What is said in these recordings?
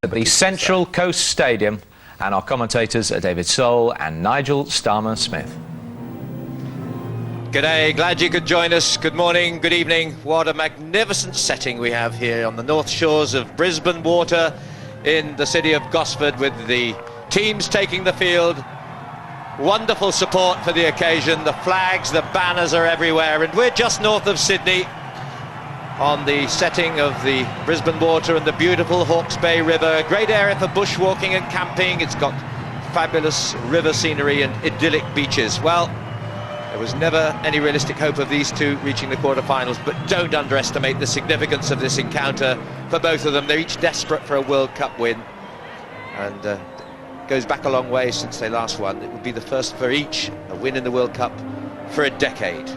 At the Central Coast Stadium, and our commentators are David Soul and Nigel Starmer-Smith. G'day, glad you could join us. Good morning, good evening. What a magnificent setting we have here on the north shores of Brisbane Water in the city of Gosford, with the teams taking the field. Wonderful support for the occasion. The flags, the banners are everywhere, and we're just north of Sydney on the setting of the Brisbane Water and the beautiful Hawke's Bay River. Great area for bushwalking and camping. It's got fabulous river scenery and idyllic beaches. Well, there was never any realistic hope of these two reaching the quarterfinals, but don't underestimate the significance of this encounter for both of them. They're each desperate for a World Cup win, and it goes back a long way since they last won. It would be the first for each, a win in the World Cup for a decade.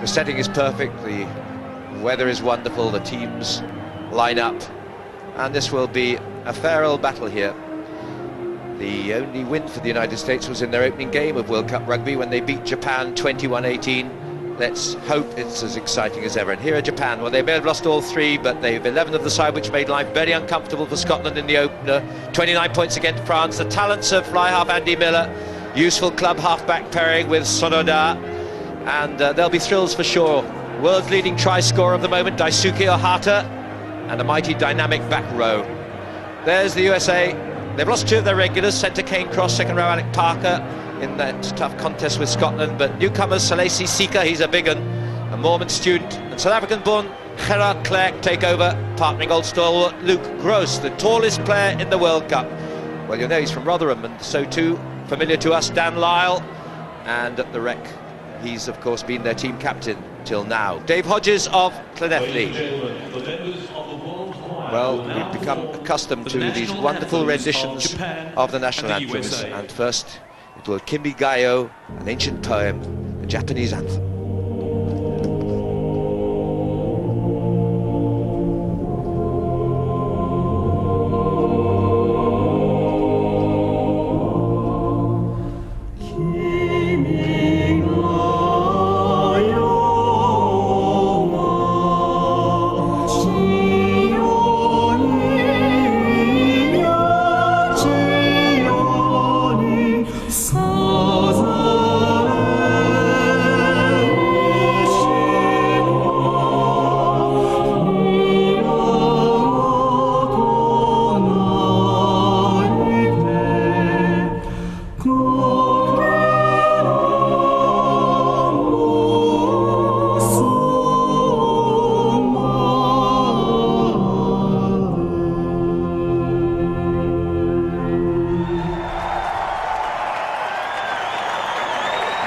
The setting is perfect, the weather is wonderful, the teams line up, and this will be a fair old battle here. The only win for the United States was in their opening game of World Cup Rugby when they beat Japan 21-18. Let's hope it's as exciting as ever. And here are Japan. Well, they may have lost all three, but they've 11 of the side, which made life very uncomfortable for Scotland in the opener. 29 points against France. The talents of fly half Andy Miller, useful club half-back pairing with Sonoda, and there'll be thrills for sure. World's leading try scorer of the moment, Daisuke Ohata, and a mighty dynamic back row. There's the USA. They've lost two of their regulars, centre Kane Cross, second row Alec Parker in that tough contest with Scotland, but newcomers Salesi Sika, he's a big one, a Mormon student, and South African-born Gerard Clerc take over, partnering old stalwart Luke Gross, the tallest player in the World Cup. Well, you know he's from Rotherham, and so too, familiar to us, Dan Lyle, and at the wreck, he's of course been their team captain till now. Dave Hodges of Llanelli. Well, we've become accustomed to these wonderful renditions of the national anthems, and first it will Kimbi Gayo, an ancient poem, a Japanese anthem.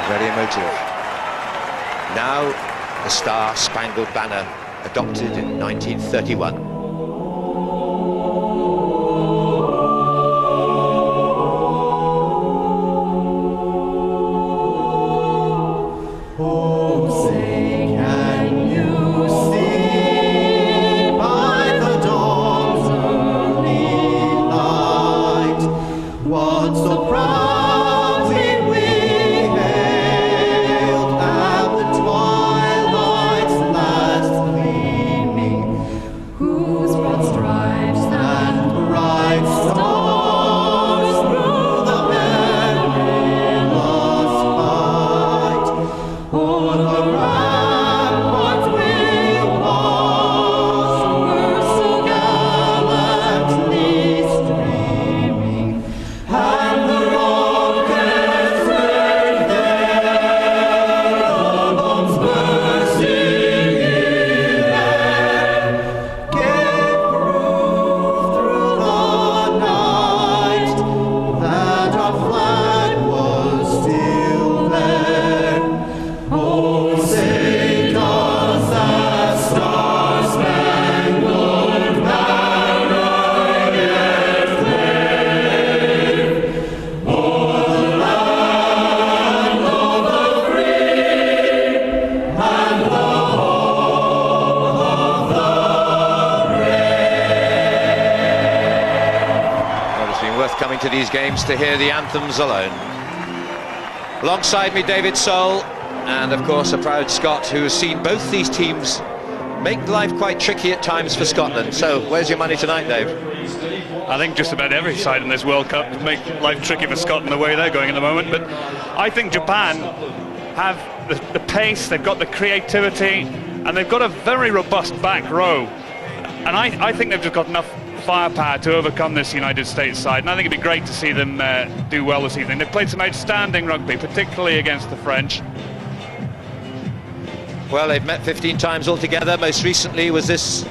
Very emotive. Now the Star-Spangled Banner, adopted in 1931. Coming to these games to hear the anthems alone. Alongside me, David Soul, and of course a proud Scot who has seen both these teams make life quite tricky at times for Scotland. So where's your money tonight, Dave? I think just about every side in this World Cup make life tricky for Scotland the way they're going at the moment, but I think Japan have the pace, they've got the creativity, and they've got a very robust back row, and I think they've just got enough firepower to overcome this United States side, and I think it'd be great to see them do well this evening. They've played some outstanding rugby, particularly against the French. Well, they've met 15 times altogether. Most recently was this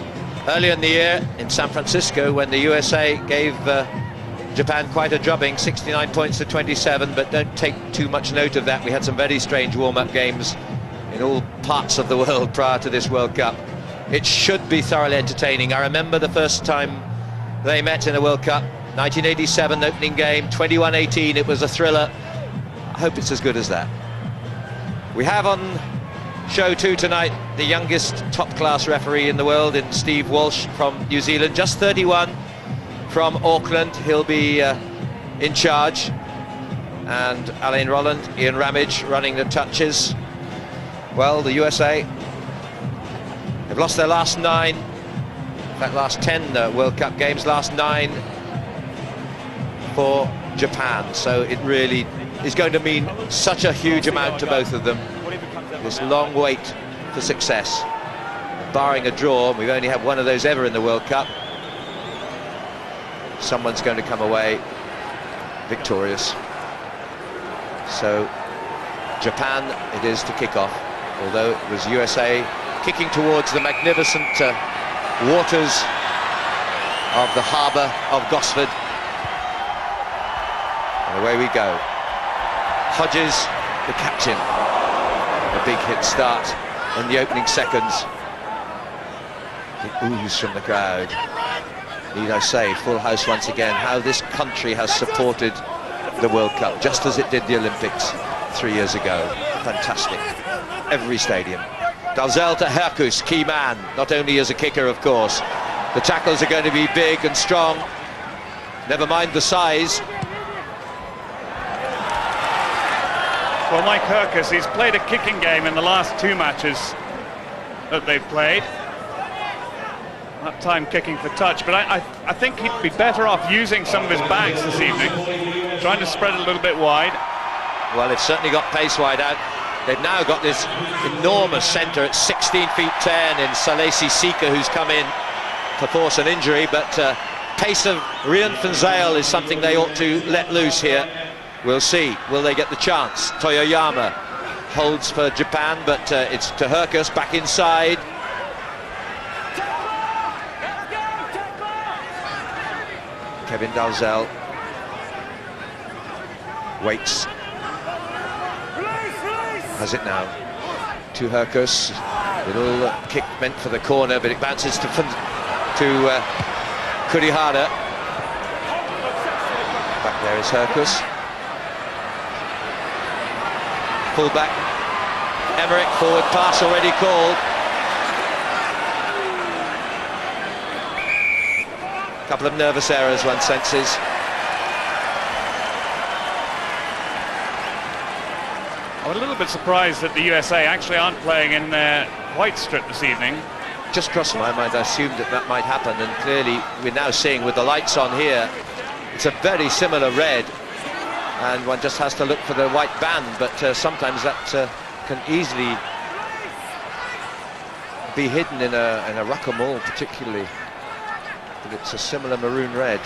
earlier in the year in San Francisco, when the USA gave Japan quite a drubbing, 69 points to 27, but don't take too much note of that. We had some very strange warm-up games in all parts of the world prior to this World Cup. It should be thoroughly entertaining. I remember the first time they met in a World Cup, 1987 opening game, 21-18, it was a thriller. I hope it's as good as that. We have on show too tonight the youngest top-class referee in the world in Steve Walsh from New Zealand, just 31, from Auckland. He'll be in charge, and Alain Rolland, Ian Ramage running the touches. Well, the USA, they've lost their last 9, in fact last 10 World Cup games, last 9 for Japan, so it really is going to mean such a huge amount to both of them, this long wait for success. Barring a draw, we've only had one of those ever in the World Cup, someone's going to come away victorious. So Japan it is to kick off, although it was USA kicking towards the magnificent waters of the harbour of Gosford. And away we go. Hodges, the captain. A big hit start in the opening seconds. The ooze from the crowd. Need I say, full house once again. How this country has supported the World Cup, just as it did the Olympics 3 years ago. Fantastic. Every stadium. Dalzell to Herkus, key man, not only as a kicker, of course. The tackles are going to be big and strong. Never mind the size. Well, Mike Herkus, he's played a kicking game in the last 2 matches that they've played. That time kicking for touch, but I think he'd be better off using some of his backs this evening, trying to spread it a little bit wide. Well, they've certainly got pace wide out. They've now got this enormous centre at 16 feet 10 in Salesi Sika, who's come in to force an injury, but pace of Rian van Zyl is something they ought to let loose here. We'll see, will they get the chance? Toyoyama holds for Japan, but it's to Herkus, back inside. Kevin Dalzell waits. Has it now to Herkus. Little kick meant for the corner, but it bounces to Kurihara. Back there is Herkus. Pull back. Emmerich, forward pass already called. Couple of nervous errors, one senses. I'm a little bit surprised that the USA actually aren't playing in their white strip this evening. Just crossed my mind, I assumed that might happen, and clearly we're now seeing with the lights on here, it's a very similar red, and one just has to look for the white band, but sometimes that can easily be hidden in a rucker mall particularly. But it's a similar maroon red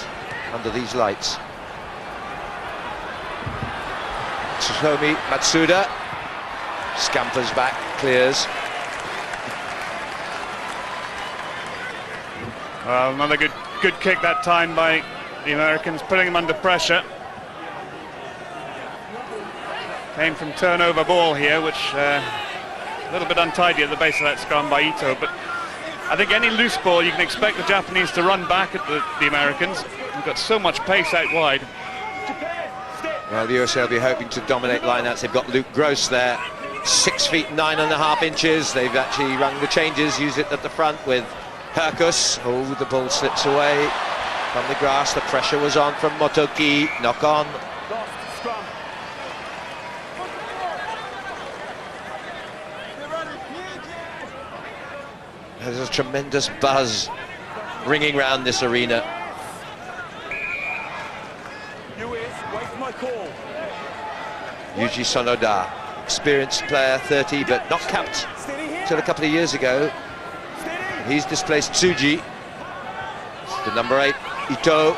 under these lights. Tsutomi Matsuda scampers back, clears. Well, another good kick that time by the Americans, putting them under pressure. Came from turnover ball here, which a little bit untidy at the base of that scrum by Ito, but I think any loose ball you can expect the Japanese to run back at the Americans. They've got so much pace out wide. Well, the USA will be hoping to dominate lineouts. They've got Luke Gross there, 6 feet 9.5 inches. They've actually rung the changes, used it at the front with Herkus. Oh, the ball slips away from the grass. The pressure was on from Motoki. Knock on. There's a tremendous buzz ringing round this arena. Yuji Sonoda, experienced player, 30, but not capped until a couple of years ago. He's displaced Tsuji. The number 8, Ito,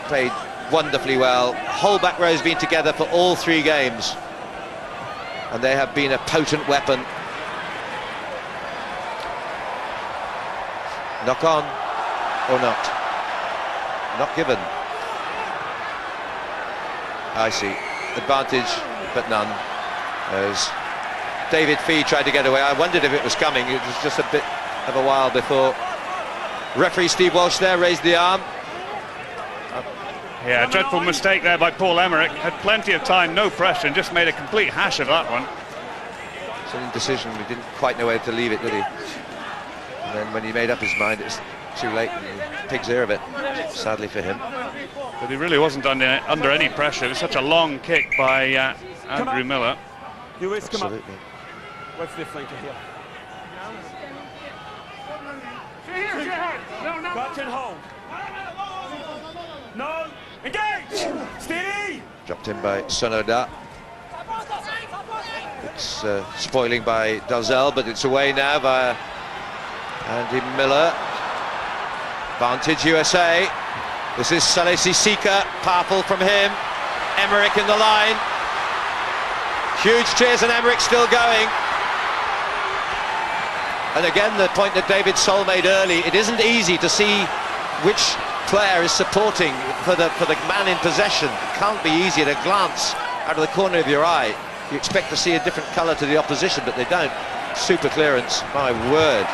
played wonderfully well. Whole back row's been together for all 3 games, and they have been a potent weapon. Knock on or not? Not given. I see. Advantage, but none. As David Fee tried to get away, I wondered if it was coming. It was just a bit of a while before. Referee Steve Walsh there raised the arm. Yeah, dreadful mistake there by Paul Emmerich. Had plenty of time, no pressure, and just made a complete hash of that one. It's an indecision. He didn't quite know where to leave it, did he? And then when he made up his mind, it's too late. And pig's ear of it, sadly for him. But he really wasn't under any pressure. It was such a long kick by Andrew Miller. Absolutely. What's the flanker here? Clutch and hold. No, engage! Steady! Dropped in by Sonoda. It's spoiling by Dalzell, but it's away now via Andy Miller. Vantage USA. This is Salesi Sika, powerful from him. Emmerich in the line. Huge cheers, and Emmerich still going. And again, the point that David Soll made early, it isn't easy to see which player is supporting for the man in possession. It can't be easy at a glance out of the corner of your eye. You expect to see a different colour to the opposition, but they don't. Super clearance, my word.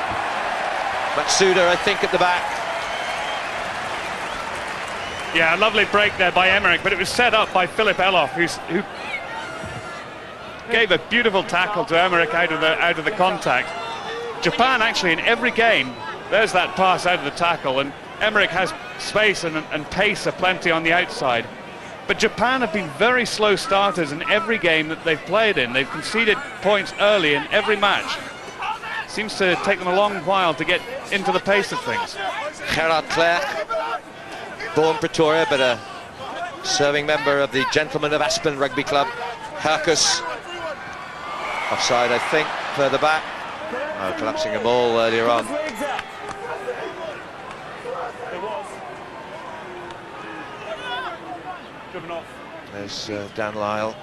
Matsuda, I think, at the back. Yeah, a lovely break there by Emmerich, but it was set up by Philip Eloff, who gave a beautiful tackle to Emmerich out of the contact. Japan actually in every game, there's that pass out of the tackle, and Emmerich has space and pace aplenty on the outside. But Japan have been very slow starters in every game that they've played in. They've conceded points early in every match. Seems to take them a long while to get into the pace of things. Gerard Clerc, born Pretoria, but a serving member of the Gentlemen of Aspen Rugby Club. Herkus, offside I think, further back. Oh, collapsing a ball earlier on. There's Dan Lyle.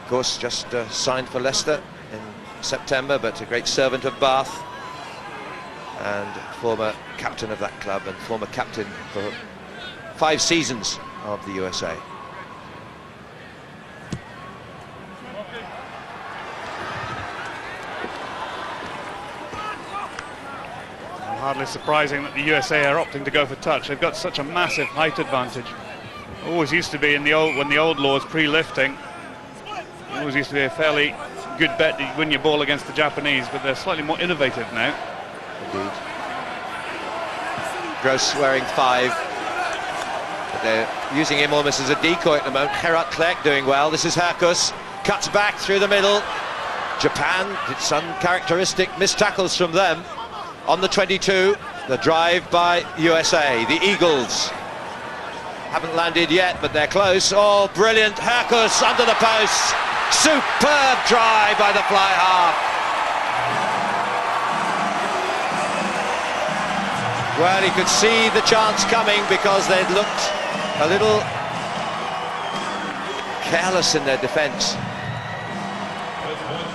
Of course, just signed for Leicester in September, but a great servant of Bath. And former captain of that club, and former captain for 5 seasons of the USA. Hardly surprising that the USA are opting to go for touch. They've got such a massive height advantage. Always used to be in the when the old laws pre-lifting. Always used to be a fairly good bet to win your ball against the Japanese, but they're slightly more innovative now. Indeed. Gross wearing 5. But they're using him almost as a decoy at the moment. Gerard Clerc doing well. This is Herkus. Cuts back through the middle. Japan, it's uncharacteristic missed tackles from them. On the 22, the drive by USA. The Eagles haven't landed yet, but they're close. Oh, brilliant. Herkus under the post. Superb try by the fly half. Well, he could see the chance coming because they'd looked a little careless in their defence.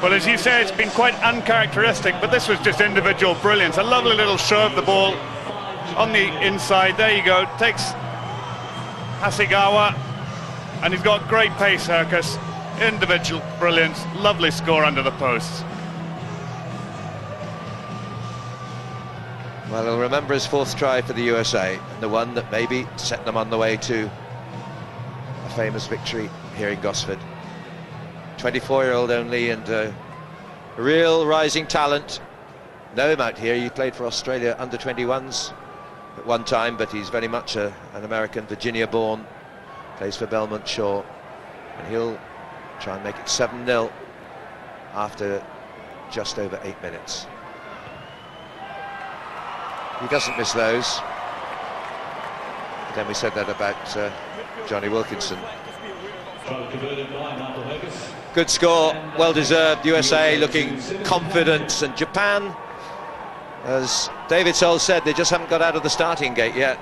Well, as you say, it's been quite uncharacteristic, but this was just individual brilliance. A lovely little show of the ball on the inside. There you go. Takes Hasegawa, and he's got great pace, Herkus. Individual brilliance. Lovely score under the posts. Well, he'll remember his 4th try for the USA, and the one that maybe set them on the way to a famous victory here in Gosford. 24-year-old only, and a real rising talent. Know him out here. He played for Australia under-21s at one time, but he's very much an American, Virginia-born. Plays for Belmont Shaw, and he'll try and make it 7-0 after just over 8 minutes. He doesn't miss those. But then we said that about Johnny Wilkinson. Good score, well deserved. USA looking confident, and Japan, as David Soul said, they just haven't got out of the starting gate yet.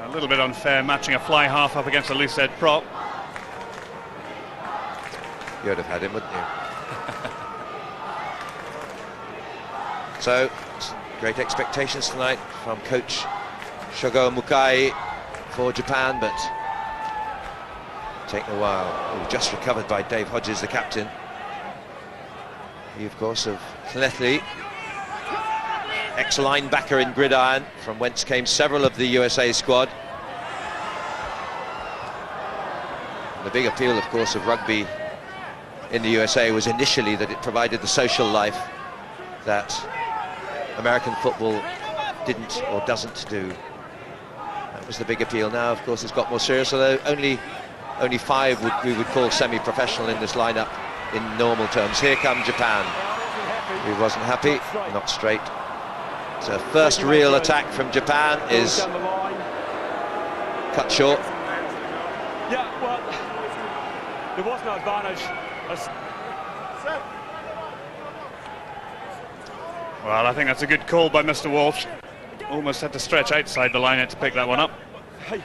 A little bit unfair matching a fly half up against a loose head prop. You would have had him, wouldn't you? So, great expectations tonight from coach Shogo Mukai for Japan, but taking a while. Oh, just recovered by Dave Hodges, the captain. He, of course, of Llanelli, ex-linebacker in gridiron, from whence came several of the USA squad. The big appeal, of course, of rugby in the USA was initially that it provided the social life that American football didn't or doesn't do. That was the big appeal. Now, of course, it's got more serious, although only 5 we would call semi-professional in this lineup in normal terms. Here come Japan. He wasn't happy, not straight. So first real attack from Japan is cut short. Yeah, well, there was no advantage. Well, I think that's a good call by Mr. Walsh. Almost had to stretch outside the line to pick that one up. Hey,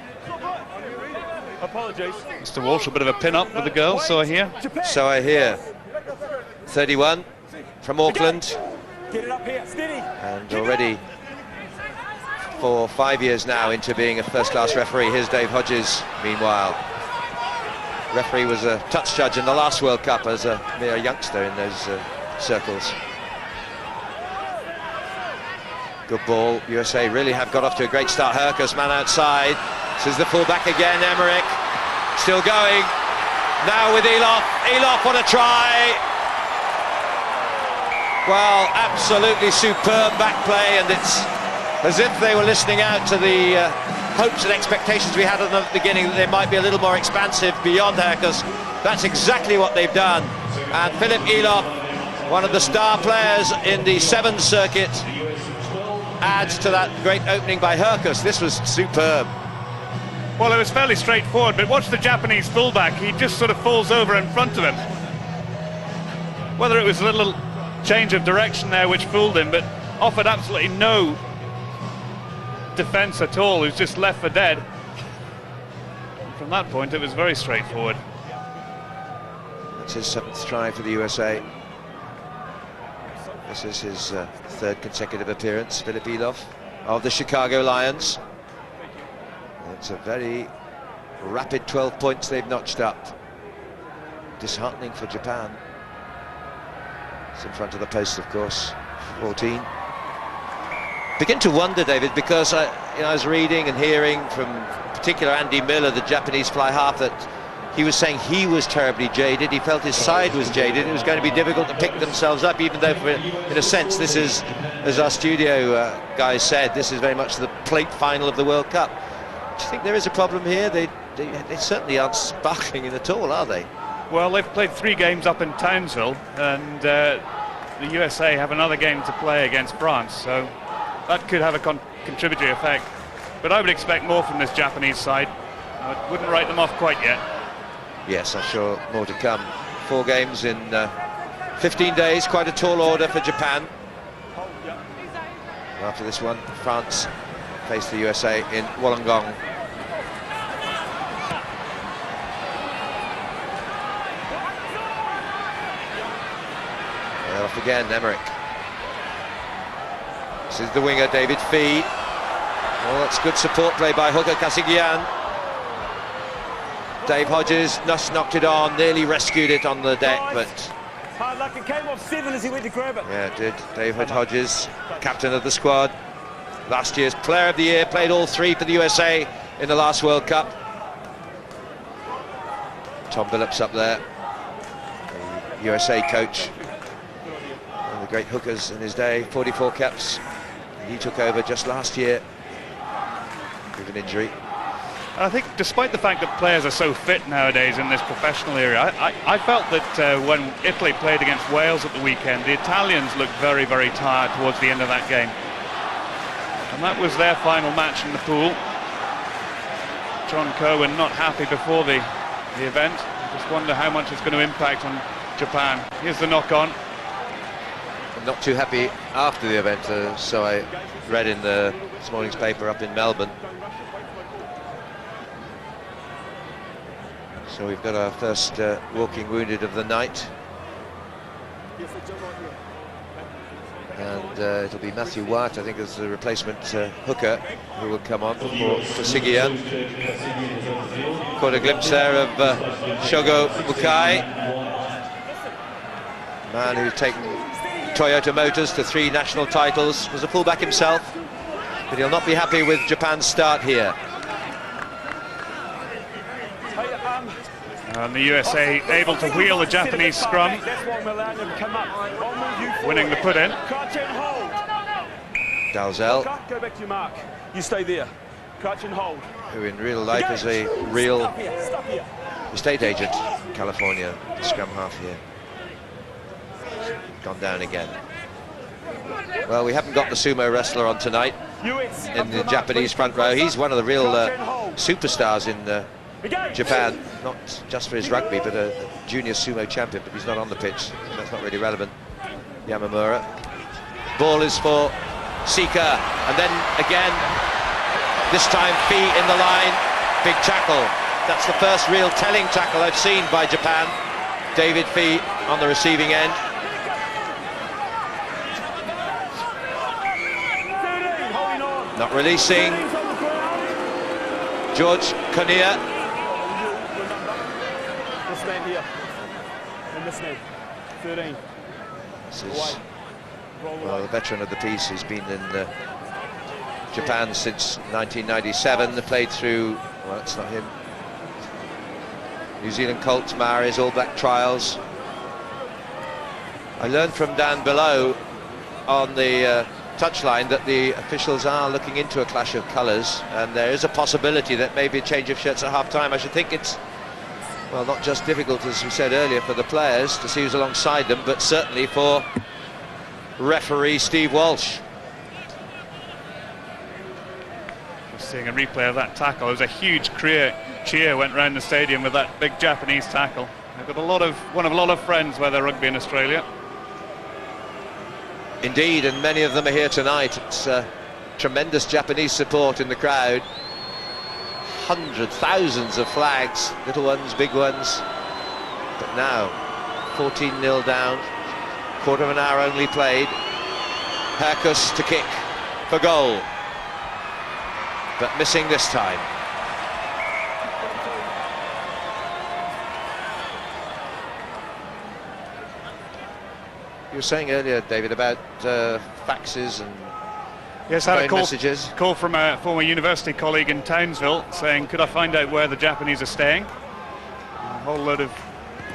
apologies. Mr. Walsh, a bit of a pin-up with the girls, so I hear. So I hear. 31 from Auckland. Get it up here, steady. And already 4 or 5 years now into being a first-class referee. Here's Dave Hodges, meanwhile. Referee was a touch judge in the last World Cup as a mere youngster in those circles. Good ball. USA really have got off to a great start. Herkus, man outside. This is the fullback again, Emmerich. Still going. Now with Elof. Elof, what a try. Well, absolutely superb back play, and it's as if they were listening out to the hopes and expectations we had at the beginning that they might be a little more expansive beyond Herkus. That's exactly what they've done. And Philip Elof, one of the star players in the 7th circuit, adds to that great opening by Herkus. This was superb. Well, it was fairly straightforward, but watch the Japanese fullback. He just sort of falls over in front of him. Whether it was a little change of direction there which fooled him, but offered absolutely no defence at all. He was just left for dead. And from that point, it was very straightforward. That's his 7th try for the USA. This is his 3rd consecutive appearance, Philip Elof of the Chicago Lions. It's a very rapid 12 points they've notched up. Disheartening for Japan. It's in front of the post, of course, 14. Begin to wonder, David, because I was reading and hearing from particular Andy Miller, the Japanese fly half, that he was saying he was terribly jaded. He felt his side was jaded. It was going to be difficult to pick themselves up, even though, in a sense, this is, as our studio guys said, this is very much the plate final of the World Cup. Do you think there is a problem here? They certainly aren't sparkling in at all, are they? Well, they've played 3 games up in Townsville, and the USA have another game to play against France, so that could have a contributory effect. But I would expect more from this Japanese side. I wouldn't write them off quite yet. Yes, I'm sure more to come. 4 games in 15 days, quite a tall order for Japan. After this one, France face the USA in Wollongong. They're off again, Emmerich. This is the winger, David Fee. Oh, that's good support play by hooker Kasigian. Dave Hodges knocked it on, nearly rescued it on the deck, but hard luck, it came off 7 as he went to grab it. yeah, it did. David Hodges, captain of the squad, last year's player of the year, played all 3 for the USA in the last World Cup. Tom Phillips up there, the USA coach, one of the great hookers in his day, 44 caps. He took over just last year with an injury. I think despite the fact that players are so fit nowadays in this professional area, I felt that when Italy played against Wales at the weekend, the Italians looked very, very tired towards the end of that game. And that was their final match in the pool. John Kerwin not happy before the event. I just wonder how much it's going to impact on Japan. Here's the knock-on. Not too happy after the event, so I read in this morning's paper up in Melbourne. So we've got our first walking wounded of the night. And it'll be Matthew White, I think, as the replacement hooker, who will come on for Kasigian. Caught a glimpse there of Shogo Bukai, man who's taken Toyota Motors to 3 national titles, was a fullback himself, but he'll not be happy with Japan's start here. And the USA able to wheel the Japanese scrum, winning the put-in. Dalzell, Go back to your mark. You stay there. Crouch and hold. who in real life is a real estate agent in California, the scrum half here. Gone down again. Well, we haven't got the sumo wrestler on tonight in the Japanese front row. He's one of the real superstars in Japan, not just for his rugby, but a junior sumo champion, but he's not on the pitch. That's not really relevant. Yamamura. Ball is for Sika, and then again, this time Fee in the line, big tackle. That's the first real telling tackle I've seen by Japan. David Fee on the receiving end. Not releasing. George Konia. This man here. And this man. 13. This is, well, the veteran of the piece. He's been in Japan since 1997. They played through, well, that's not him. New Zealand Colts, Maoris, All Black trials. I learned from Dan below on the touchline that the officials are looking into a clash of colours, and there is a possibility that maybe a change of shirts at half-time. I should think it's, well, not just difficult, as we said earlier, for the players to see who's alongside them, but certainly for referee Steve Walsh. Just seeing a replay of that tackle. It was a huge cheer went round the stadium with that big Japanese tackle. They've got a lot of friends where they're rugby in Australia. Indeed, and many of them are here tonight. It's tremendous Japanese support in the crowd. Hundreds, thousands of flags, little ones, big ones. But now, 14-0 down, quarter of an hour only played. Herkus to kick for goal, but missing this time. You were saying earlier, David, about faxes and yes, I had messages. Call from a former university colleague in Townsville saying, could I find out where the Japanese are staying? A whole load of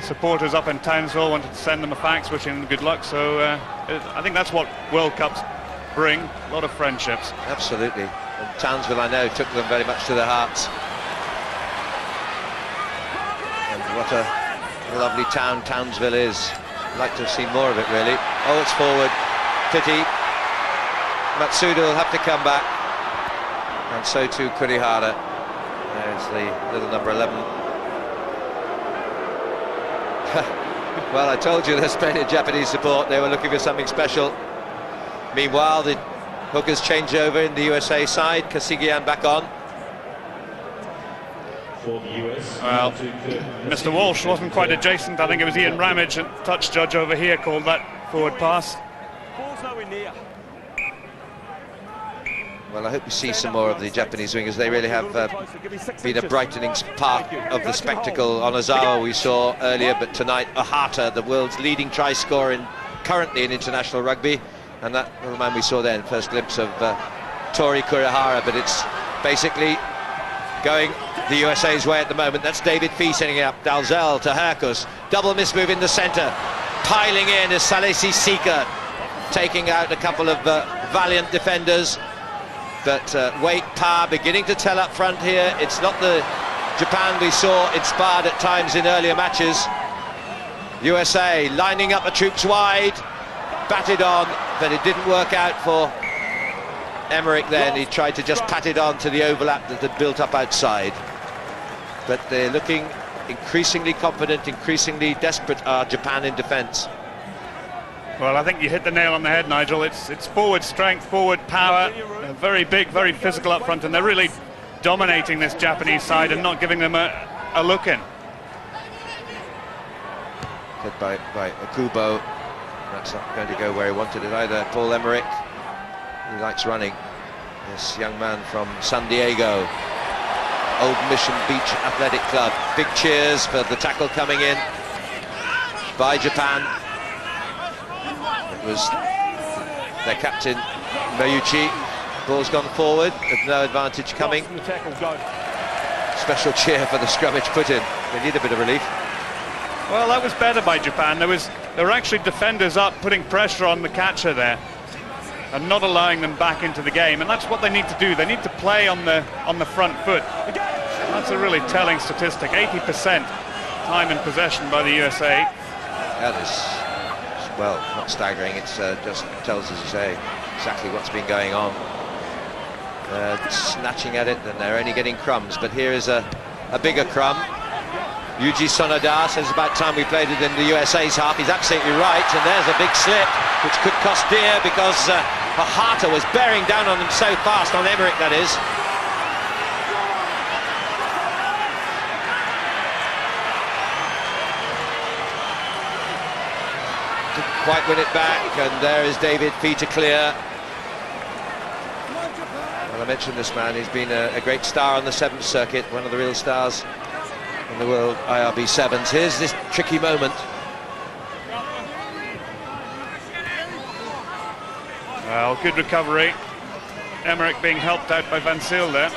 supporters up in Townsville wanted to send them a fax wishing them good luck, so I think that's what World Cups bring, a lot of friendships. Absolutely, and Townsville, I know, took them very much to their hearts. And what a lovely town Townsville is. I'd like to have seen more of it, really. Oh, it's forward. Pity. Matsuda will have to come back. And so too Kurihara. There's the little number 11. Well, I told you there's plenty of Japanese support. They were looking for something special. Meanwhile, the hookers change over in the USA side. Kasigian back on. Well, Mr. Walsh wasn't quite adjacent. I think it was Ian Ramage, and touch judge over here, called that forward pass. Ball's nowhere near. Well, I hope we see some more of the Japanese wingers. They really have been a brightening part of the spectacle. Onozawa we saw earlier, but tonight Ohata, the world's leading try scorer currently in international rugby, and that little man we saw then, first glimpse of Tori Kurihara, but it's basically going the USA's way at the moment. That's David Fee setting it up. Dalzell to Herkus. Double miss move in the centre. Piling in is Salesi Sika, taking out a couple of valiant defenders. But weight, power beginning to tell up front here. It's not the Japan we saw inspired at times in earlier matches. USA lining up the troops wide, batted on, but it didn't work out for Emmerich then. He tried to just pat it on to the overlap that had built up outside. But they're looking increasingly confident, increasingly desperate, Japan in defence. Well, I think you hit the nail on the head, Nigel. It's forward strength, forward power. They're very big, very physical up front, and they're really dominating this Japanese side and not giving them a look in. Hit by Okubo. That's not going to go where he wanted it either. Paul Emmerich, he likes running. This young man from San Diego, Old Mission Beach Athletic Club. Big cheers for the tackle coming in by Japan. It was their captain, Mayuchi. Ball's gone forward, with no advantage coming. Special cheer for the scrummage put in. They need a bit of relief. Well, that was better by Japan. There were actually defenders up, putting pressure on the catcher there, and not allowing them back into the game. And that's what they need to do. They need to play on the front foot. That's a really telling statistic. 80% time in possession by the USA. That is, well, not staggering. It just tells, as you say, exactly what's been going on. Snatching at it, and they're only getting crumbs. But here is a bigger crumb. Yuji Sonoda says it's about time we played it in the USA's half. He's absolutely right, and there's a big slip, which could cost dear because Hahata was bearing down on them so fast, on Emmerich that is. Didn't quite win it back, and there is David Feet to clear. Well, I mentioned this man, he's been a great star on the 7th circuit, one of the real stars in the world IRB 7s. Here's this tricky moment. Well, good recovery. Emmerich being helped out by Van Zyl there.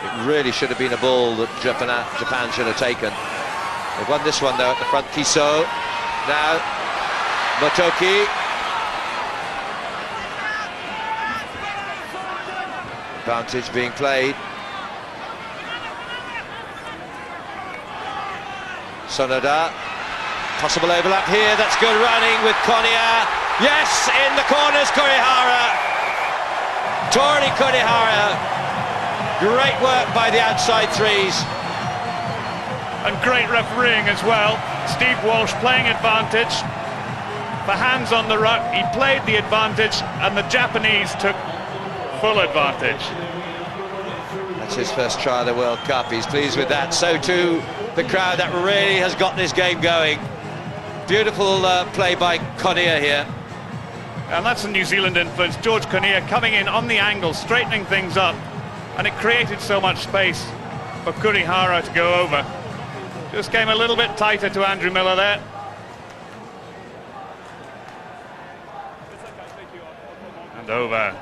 It really should have been a ball that Japan should have taken. They've won this one though at the front. Kiso. Now Motoki. Advantage being played. Sonoda, possible overlap here, that's good running with Konya. Yes, in the corners, Kurihara. Tori Kurihara. Great work by the outside threes. And great refereeing as well. Steve Walsh playing advantage. For hands on the ruck, he played the advantage, and the Japanese took full advantage. That's his first try of the World Cup. He's pleased with that. So too the crowd. That really has gotten this game going. Beautiful play by Konya here. And that's a New Zealand influence. George Konya coming in on the angle, straightening things up, and it created so much space for Kurihara to go over. Just came a little bit tighter to Andrew Miller there. And over.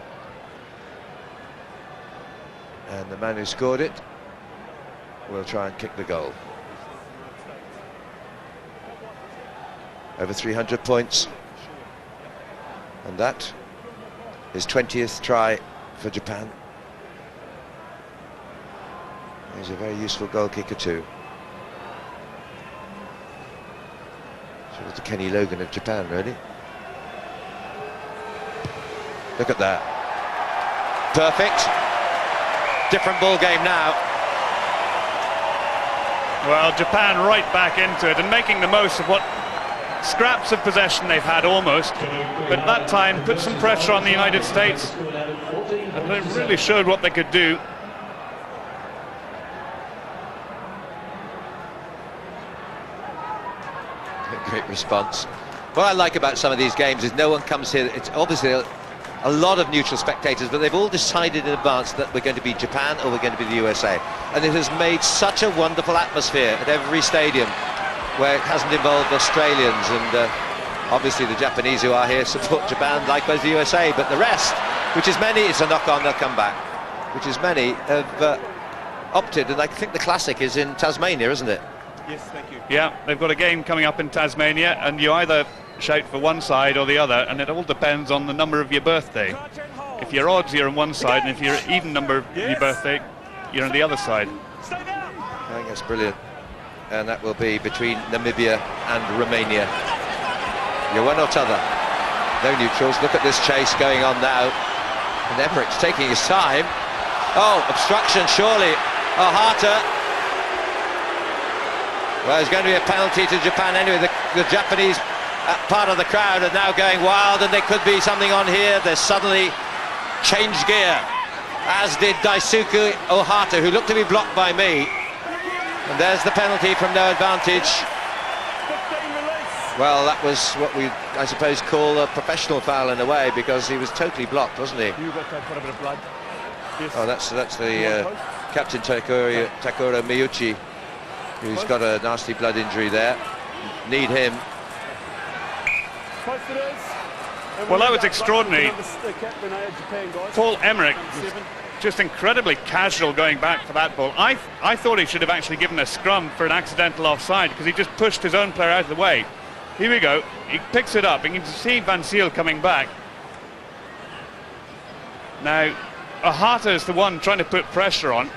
And the man who scored it will try and kick the goal. Over 300 points. And that is 20th try for Japan. He's a very useful goal kicker too. Sort of the Kenny Logan of Japan, really. Look at that. Perfect. Different ball game now. Well, Japan right back into it and making the most of what scraps of possession they've had almost, but that time put some pressure on the United States, and they really showed what they could do. Great response. What I like about some of these games is no one comes here. It's obviously a lot of neutral spectators, but they've all decided in advance that we're going to be Japan or we're going to be the USA, and it has made such a wonderful atmosphere at every stadium where it hasn't involved Australians, and obviously the Japanese who are here support Japan, likewise the USA, but the rest, which is many, it's a knock-on, they'll come back, which is many, have opted, and I think the classic is in Tasmania, isn't it? Yes, thank you. Yeah, they've got a game coming up in Tasmania, and you either shout for one side or the other, and it all depends on the number of your birthday. If you're odds, you're on one side, and if you're even number your birthday, you're on the other side. I think that's brilliant. And that will be between Namibia and Romania. You're one or t'other. No neutrals. Look at this chase going on now. And Emmerich taking his time. Oh, obstruction surely. Ohata. Well, there's going to be a penalty to Japan anyway. The Japanese part of the crowd are now going wild, and there could be something on here. There's suddenly changed gear, as did Daisuke Ohata, who looked to be blocked by me. And there's the penalty from no advantage. Well, that was what we, I suppose, call a professional foul in a way, because he was totally blocked, wasn't he? Oh, that's the captain Takuro Miyuchi, who's got a nasty blood injury there. Need him. Well, that was extraordinary. Paul Emmerich was just incredibly casual going back for that ball. I thought he should have actually given a scrum for an accidental offside, because he just pushed his own player out of the way. Here we go. He picks it up, and you can see Van Ziel coming back. Now, Ohata is the one trying to put pressure on.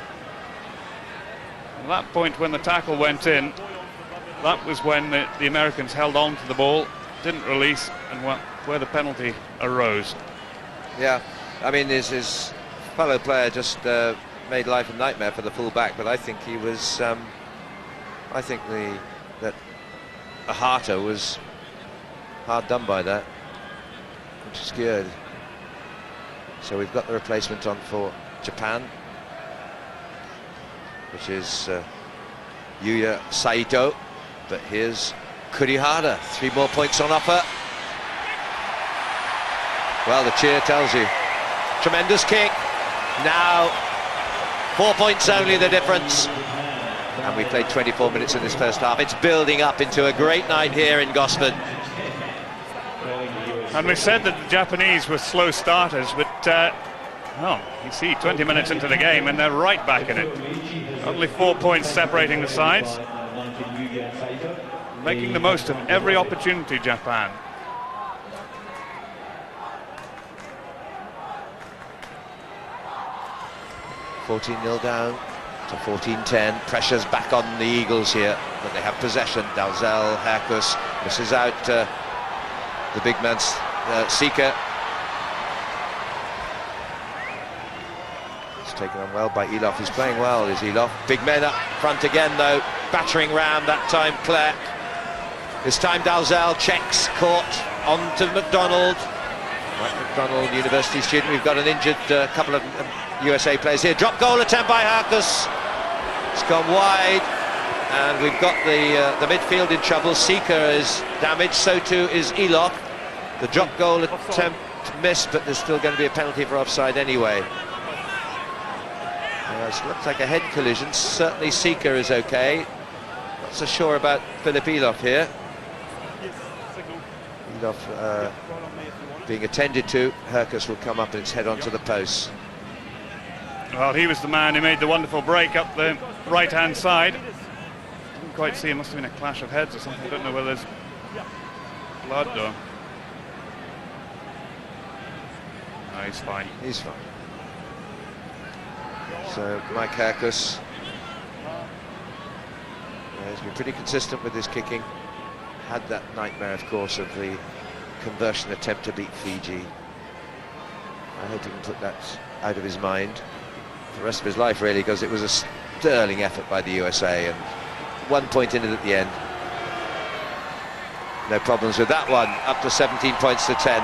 At that point, when the tackle went in, that was when the Americans held on to the ball, didn't release, and where the penalty arose. Yeah, I mean, his fellow player just made life a nightmare for the full-back, but I think he was... I think that Ohata was hard done by that, which is good. So we've got the replacement on for Japan, which is Yuya Saito. But here's Kurihara, 3 more points on offer. Well, the cheer tells you. Tremendous kick. Now 4 points only the difference. And we played 24 minutes in this first half. It's building up into a great night here in Gosford. And we said that the Japanese were slow starters, but well, you see 20 minutes into the game and they're right back in it. Only 4 points separating the sides. Making the most of every opportunity, Japan. $14-0 down to 14-10. Pressure's back on the Eagles here, but they have possession. Dalzell, Herkus misses out the big man, Seeker. It's taken on well by Eloff. He's playing well, is Eloff. Big men up front again, though. Battering ram that time, Clark. This time Dalzell checks, caught on to McDonald. Mike McDonald, university student. We've got an injured couple of USA players here. Drop goal attempt by Herkus. It's gone wide, and we've got the midfield in trouble. Seeker is damaged, so too is Eloff. The drop goal attempt missed, but there's still going to be a penalty for offside anyway. It looks like a head collision. Certainly Seeker is okay. Not so sure about Philip Eloff here. Eloff being attended to. Herkus will come up and it's head onto the post. Well, he was the man who made the wonderful break up the right-hand side. Didn't quite see, it must have been a clash of heads or something. I don't know whether there's blood though. No, he's fine. He's fine. So Mike Herkus, he's been pretty consistent with his kicking. Had that nightmare, of course, of the conversion attempt to beat Fiji. I hope he can put that out of his mind for the rest of his life, really, because it was a sterling effort by the USA, and 1 point in it at the end. No problems with that one, up to 17 points to 10.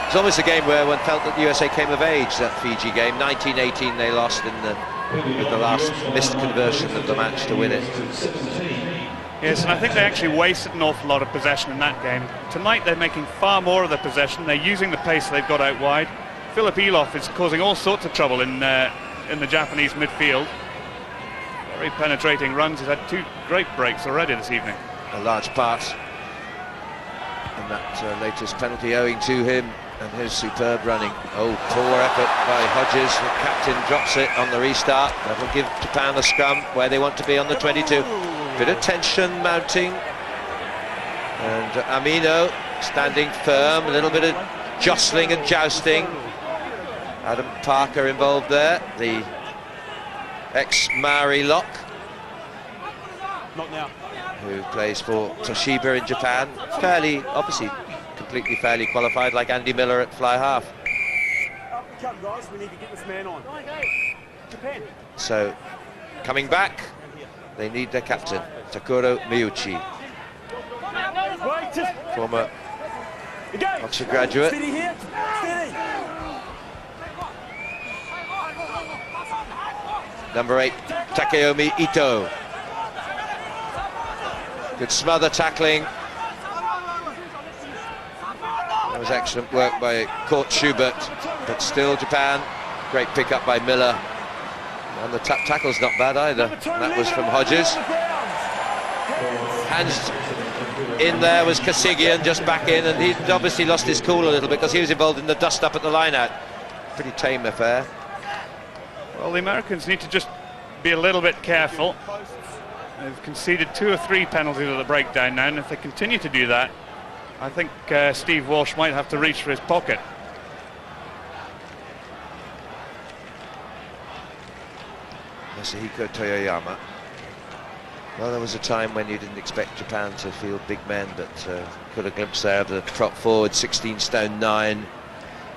It's almost a game where one felt that the USA came of age, that Fiji game. 1918 they lost in with the last missed conversion of the match to win it. Yes, and I think they actually wasted an awful lot of possession in that game. Tonight they're making far more of their possession. They're using the pace they've got out wide. Philip Eloff is causing all sorts of trouble in the Japanese midfield. Very penetrating runs. He's had 2 great breaks already this evening. A large part in that latest penalty owing to him and his superb running. Oh, poor effort by Hodges. The captain drops it on the restart. That'll give Japan a scrum where they want to be on the 22. Bit of tension mounting. And Amino standing firm. A little bit of jostling and jousting. Adam Parker involved there, the ex-Maori lock, Not now. who plays for Toshiba in Japan. Obviously, completely fairly qualified, like Andy Miller at fly half. Up and come, guys. We need to get this man on. Japan. So, coming back, they need their captain, Takuro Miyuchi, Wait, just former again. Oxford graduate. Steady here. Steady. Number 8, Takeyomi Ito. Good smother tackling. That was excellent work by Kurt Schubert, but still Japan. Great pick up by Miller. And the tackle's not bad either. And that was from Hodges. Hands in there was Kasigian, just back in, and he'd obviously lost his cool a little bit because he was involved in the dust-up at the line-out. Pretty tame affair. Well, the Americans need to just be a little bit careful. They've conceded 2 or 3 penalties at the breakdown now, and if they continue to do that, I think Steve Walsh might have to reach for his pocket. Masahiko Toyoyama. Well, there was a time when you didn't expect Japan to field big men, but got a glimpse there of the prop forward, 16 stone 9.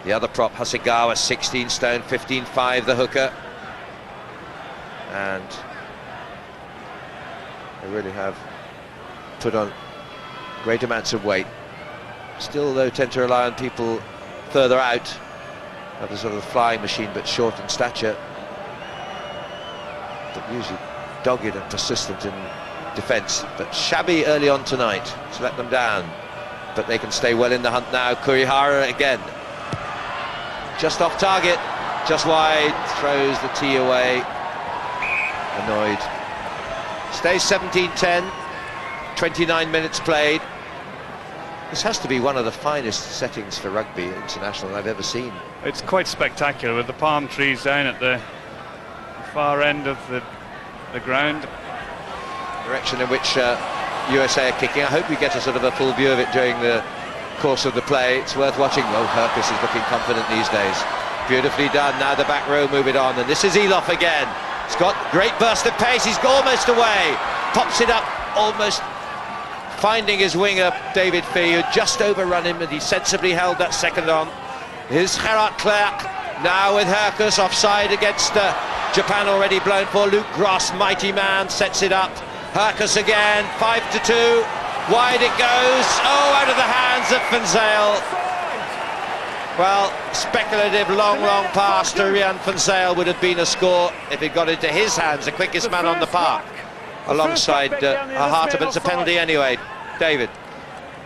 The other prop, Hasegawa, 16 stone 15.5, the hooker. And they really have put on great amounts of weight. Still, though, tend to rely on people further out, have a sort of flying machine, but short in stature. But usually dogged and persistent in defence, but shabby early on tonight to let them down. But they can stay well in the hunt now. Kurihara again, just off target, just wide, throws the tee away. Annoyed. Stays 17-10, 29 minutes played. This has to be one of the finest settings for rugby international I've ever seen. It's quite spectacular with the palm trees down at the far end of the ground. Direction in which USA are kicking. I hope we get a sort of a full view of it during the course of the play. It's worth watching. Well, Herkus is looking confident these days. Beautifully done. Now the back row move it on, and this is Eloff again. He's got great burst of pace. He's almost away. Pops it up, almost finding his winger, David Fee, who just overrun him, and he sensibly held that second on. Here's Gerard Clerc, now with Herkus, offside against Japan, already blown for. Luke Gross, mighty man, sets it up. Herkus again, 5-2, wide it goes. Oh, out of the hands of Van Zyl. Well, speculative long pass to Rian Van Zyl would have been a score if it got into his hands, the quickest man on the park, alongside Ahata, but it's a penalty anyway. David.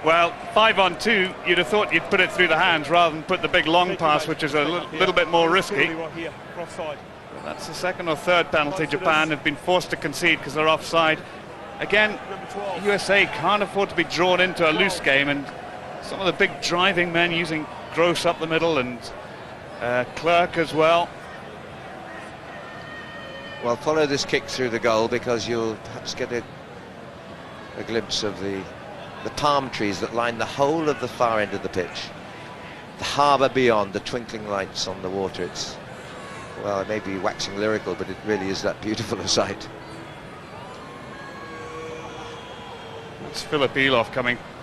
Well, 5-on-2, you'd have thought you'd put it through the hands rather than put the big long pass, which is a little bit more risky. That's the second or third penalty Japan have been forced to concede because they're offside. Again, USA can't afford to be drawn into a loose game, and some of the big driving men using Gross up the middle and Clerc as well. Well, follow this kick through the goal, because you'll perhaps get a glimpse of the palm trees that line the whole of the far end of the pitch. The harbour beyond, the twinkling lights on the water. It's, well, it may be waxing lyrical, but it really is that beautiful a sight. That's Philip Eloff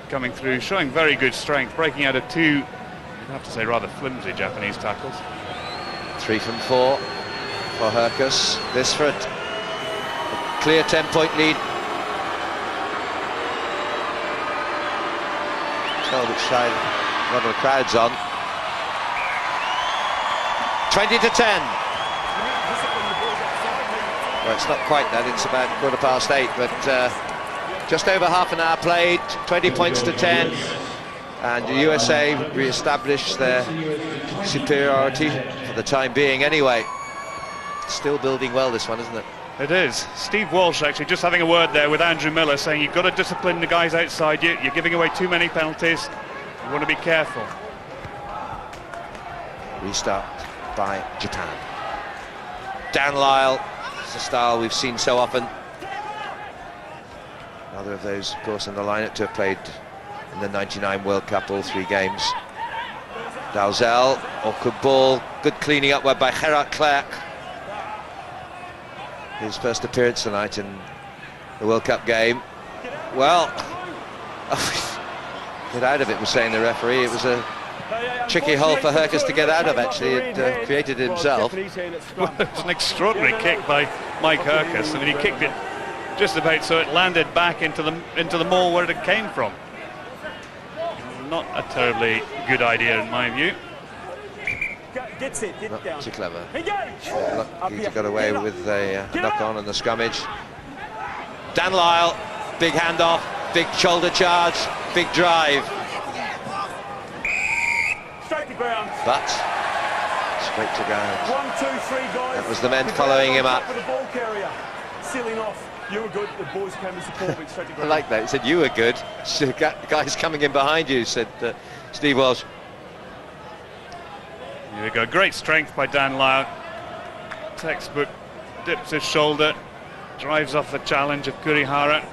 coming through, showing very good strength, breaking out of 2, you'd have to say, rather flimsy Japanese tackles. 3 from 4 for Herkus. This for a clear 10-point lead. Tell which side a lot of the crowd's on. 20-10. Well, it's not quite that, it's about 8:15, but just over half an hour played, 20 points to 10, and the USA re-establish their superiority for the time being anyway. Still building well, this one, isn't it? It is. Steve Walsh actually just having a word there with Andrew Miller, saying you've got to discipline the guys outside you, you're giving away too many penalties, you want to be careful. Restart by Japan. Dan Lyle, it's a style we've seen so often. Another of those, of course, in the lineup to have played in the '99 World Cup, all 3 games. Dalzell, awkward ball, good cleaning up by Gerard Clerc. His first appearance tonight in the World Cup game. Well, get out of it, was saying the referee. It was a tricky hole for Hercus to get out of, actually. It created it himself. Well, it was an extraordinary kick by Mike Hercus. I mean, he kicked it just about so it landed back into the maul where it came from. Not a terribly good idea in my view. Gets it, Not down. too clever. Engage! Lucky to get away with a knock-on in the scrummage. Dan Lyle, big handoff, big shoulder charge, big drive. Straight to ground. But straight to ground. 1, 2, 3 guys. That was the men following him up. For the ball carrier. Sealing off. You were good. The boys came to support, but straight to I ground. like that. He said, you were good. So, guys coming in behind you, said Steve Walsh. Here we go, great strength by Dan Lyle. Textbook, dips his shoulder, drives off the challenge of Kurihara.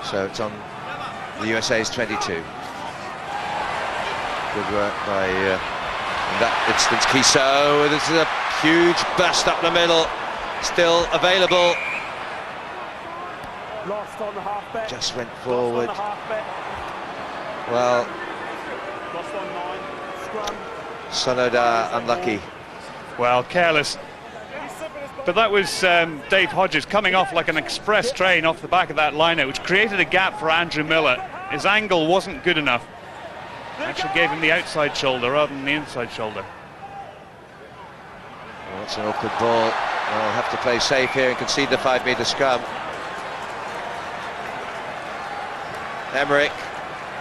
So it's on the USA's 22. Good work by, in that instance, Kiso. This is a huge burst up the middle. Still available. Lost on the halfback. Just went forward. Lost on the halfback. Well, Lost on 9. Scrum. Sonoda unlucky. Well, careless. But that was Dave Hodges coming off like an express train off the back of that lineout, which created a gap for Andrew Miller. His angle wasn't good enough. Actually gave him the outside shoulder rather than the inside shoulder. Well, that's an awkward ball. I'll have to play safe here and concede the 5-metre scrum. Emmerich,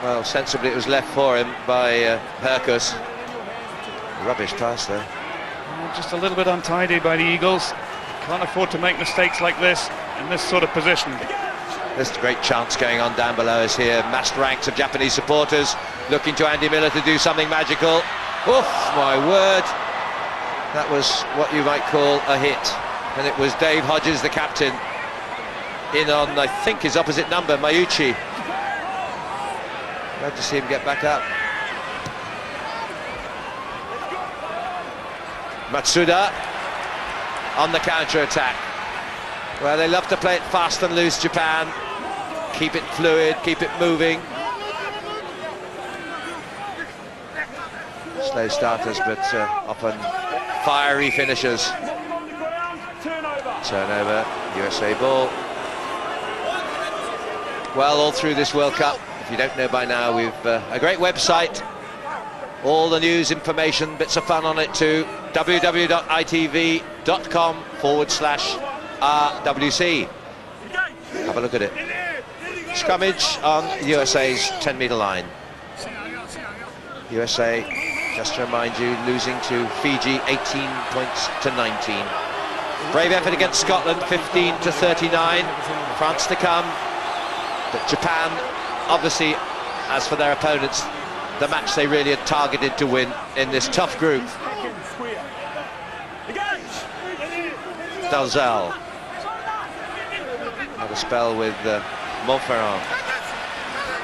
well, sensibly it was left for him by Hercus. Rubbish pass there. Just a little bit untidy by the Eagles. Can't afford to make mistakes like this in this sort of position. There's a great chance going on down below us here. Massed ranks of Japanese supporters looking to Andy Miller to do something magical. Oof, my word. That was what you might call a hit. And it was Dave Hodges, the captain, in on, I think, his opposite number, Mayuchi. Glad to see him get back up. Matsuda on the counter-attack. Well, they love to play it fast and loose, Japan. Keep it fluid, keep it moving. Slow starters, but often fiery finishers. Turnover, USA ball. Well, all through this World Cup, if you don't know by now, we've a great website. All the news, information, bits of fun on it too. www.itv.com/RWC. Have a look at it. Scrummage on USA's 10-metre line. USA, just to remind you, losing to Fiji 18 points to 19. Brave effort against Scotland, 15 to 39. France to come. But Japan, obviously, as for their opponents, the match they really had targeted to win in this tough group. Dalzell. Had a spell with Montferrand.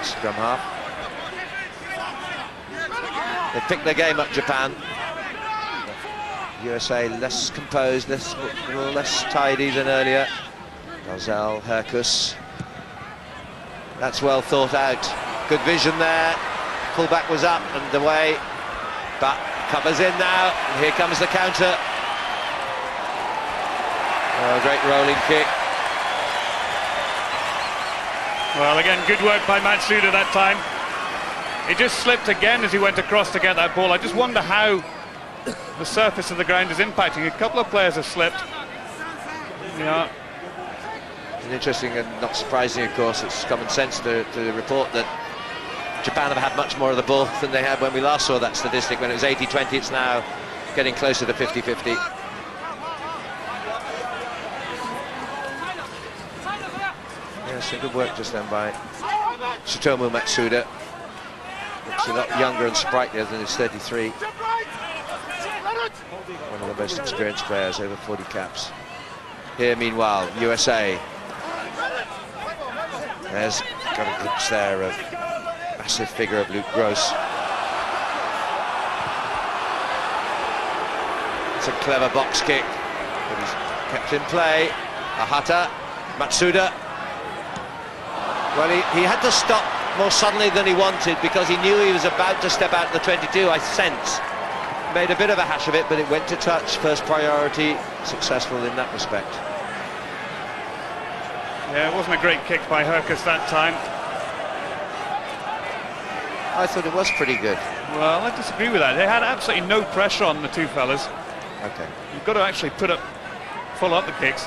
Scrum half. They picked their game up, Japan. USA less composed, less tidy than earlier. Dalzell, Hercus. That's well thought out. Good vision there. Fullback was up and away, but covers in now. And here comes the counter. Oh, great rolling kick. Well, again, good work by Matsuda that time. He just slipped again as he went across to get that ball. I just wonder how the surface of the ground is impacting. A couple of players have slipped. Yeah. And interesting and not surprising, of course, it's common sense to report that Japan have had much more of the ball than they had when we last saw that statistic. When it was 80-20, it's now getting closer to 50-50. Yeah, so good work just then by Tsutomu Matsuda. But He's a lot younger and sprightlier than his 33. One of the most experienced players, over 40 caps. Here, meanwhile, USA. There's got a glimpse there of massive figure of Luke Gross. It's a clever box kick, but he's kept in play. Ahata, Matsuda. Well, he had to stop more suddenly than he wanted because he knew he was about to step out in the 22, I sense. Made a bit of a hash of it, but it went to touch. First priority, successful in that respect. Yeah, it wasn't a great kick by Herkus that time. I thought it was pretty good. Well, I disagree with that. They had absolutely no pressure on the two fellas. Okay. You've got to actually follow up the kicks.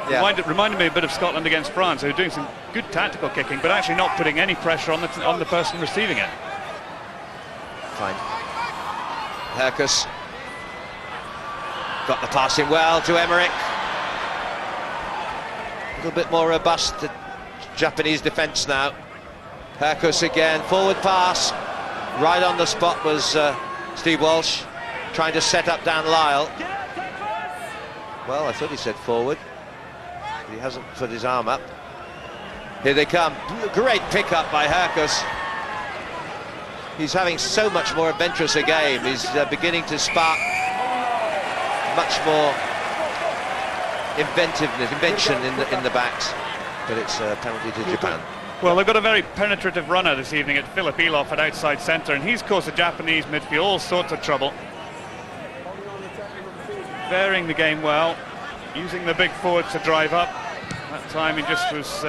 Yeah. Reminded me a bit of Scotland against France. They were doing some good tactical kicking, but actually not putting any pressure on the person receiving it. Fine. Herkus got the pass in well to Emmerich. A little bit more robust, the Japanese defence now. Herkus again, forward pass. Right on the spot was Steve Walsh, trying to set up Dan Lyle. Well, I thought he said forward. He hasn't put his arm up. Here they come. Great pick-up by Herkus. He's having so much more adventurous a game. He's beginning to spark much more invention in the backs. But it's a penalty to Japan. Well, they've got a very penetrative runner this evening at Philip Eloff at outside centre, and he's caused the Japanese midfield all sorts of trouble. Varying the game well, using the big forwards to drive up. That time he just was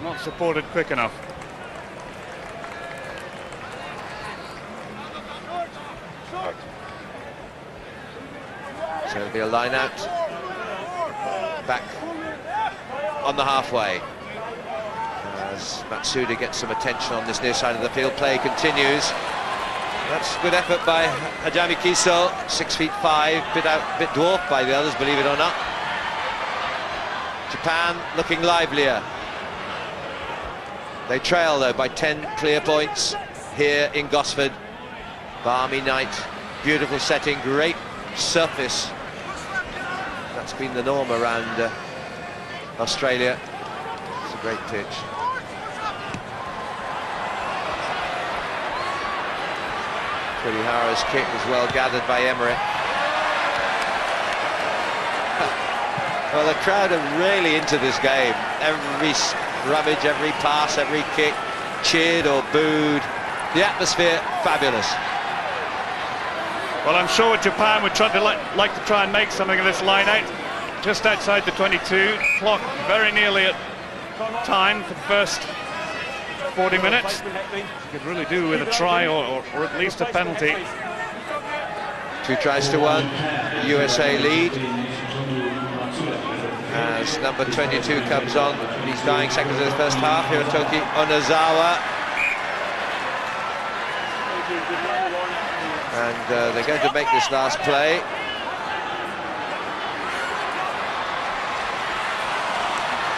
not supported quick enough. So it'll be a line out. Back on the halfway. As Matsuda gets some attention on this near side of the field, play continues. That's good effort by Hajime Kiso, 6'5", bit dwarfed by the others, believe it or not. Japan looking livelier. They trail though by 10 clear points here in Gosford. Balmy night, beautiful setting, great surface. That's been the norm around Australia. It's a great pitch. Kurihara's kick was well gathered by Emery. Well, the crowd are really into this game. Every rummage, every pass, every kick, cheered or booed. The atmosphere, fabulous. Well, I'm sure Japan would try to like to try and make something of this line out. Just outside the 22, clock very nearly at time for the first 40 minutes. You could really do with a try or at least a penalty. 2 tries to 1, USA lead. As number 22 comes on, these dying seconds of the first half, Hirotoki Onozawa. And they're going to make this last play.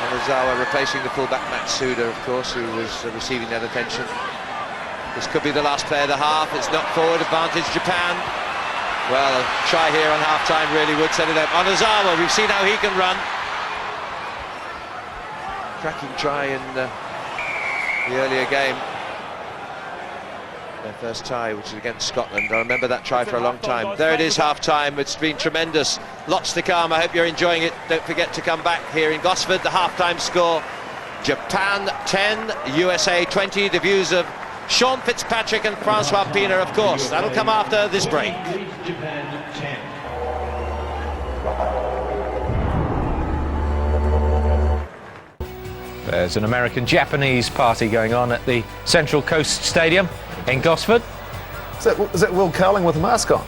Onozawa replacing the fullback Matsuda, of course, who was receiving that attention. This could be the last play of the half. It's not forward, advantage Japan. Well, a try here on half-time really would set it up. Onozawa, we've seen how he can run. Cracking try in the earlier game. Their first tie, which is against Scotland. I remember that try for a long time. There it is, half-time. It's been tremendous. Lots to come. I hope you're enjoying it. Don't forget to come back here in Gosford. The half-time score, Japan 10, USA 20. The views of Sean Fitzpatrick and Francois Pina, of course. That'll come after this break. There's an American-Japanese party going on at the Central Coast Stadium in Gosford. Is that Will Carling with a mask on?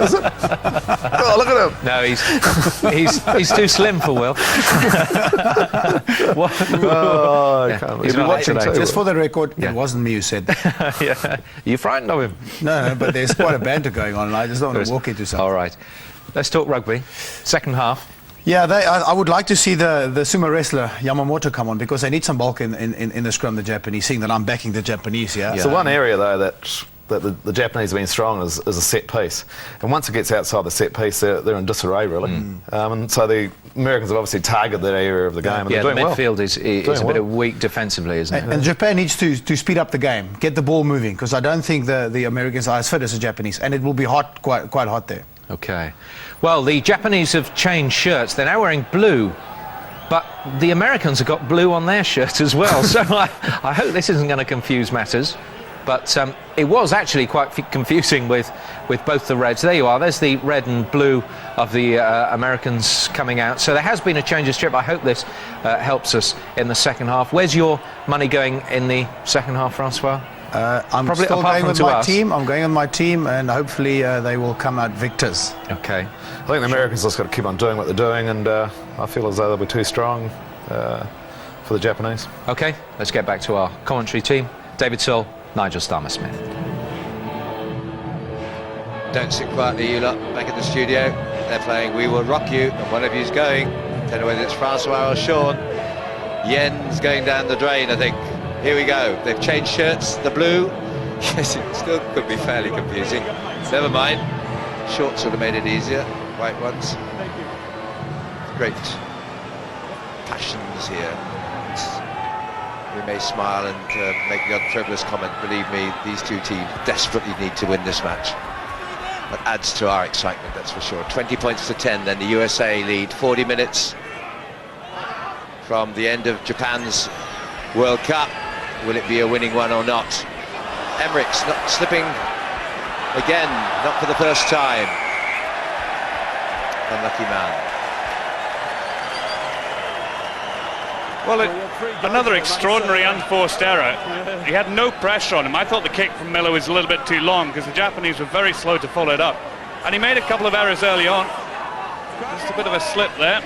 Is it? Oh, look at him. No, he's too slim for Will. Oh, I can't He's believe watching it. too. Just for the record, it wasn't me who said that. Yeah. You frightened of him? No, but there's quite a banter going on, and I just don't want to walk into something. All right. Let's talk rugby. Second half. Yeah, I would like to see the sumo wrestler Yamamoto come on, because they need some bulk in the scrum, the Japanese, seeing that I'm backing the Japanese, yeah. So one area, though, that the Japanese have been strong is a set piece. And once it gets outside the set piece, they're in disarray, really. And so the Americans have obviously targeted that area of the game. And yeah, they're the doing midfield well. is a bit weak defensively, isn't it? And Japan needs to speed up the game, get the ball moving, because I don't think the Americans are as fit as the Japanese, and it will be hot, quite hot there. Okay. Well, the Japanese have changed shirts. They're now wearing blue, but the Americans have got blue on their shirt as well. So I hope this isn't going to confuse matters. But it was actually quite confusing with both the reds. There you are. There's the red and blue of the Americans coming out. So there has been a change of strip. I hope this helps us in the second half. Where's your money going in the second half, Francois? I'm Probably still apart going from with to my us. team. I'm going with my team, and hopefully they will come out victors. Okay. I think the Americans just got to keep on doing what they're doing, and I feel as though they'll be too strong for the Japanese. Okay, let's get back to our commentary team. David Searle, Nigel Starmer-Smith. Don't sit quietly, you lot, back in the studio. They're playing We Will Rock You, and one of you's going. Don't know whether it's Francois or Sean. Yen's going down the drain, I think. Here we go. They've changed shirts, the blue. Yes, it still could be fairly confusing. Never mind. Shorts would have made it easier. White ones. Great passions here. We may smile and make the odd frivolous comment. Believe me, these two teams desperately need to win this match. That adds to our excitement, that's for sure. 20 points to 10, then the USA lead. 40 minutes from the end of Japan's World Cup. Will it be a winning one or not? Emmerich's not slipping again, not for the first time. Unlucky man. Well, another extraordinary unforced error. He had no pressure on him. I thought the kick from Miller was a little bit too long because the Japanese were very slow to follow it up. And he made a couple of errors early on. Just a bit of a slip there.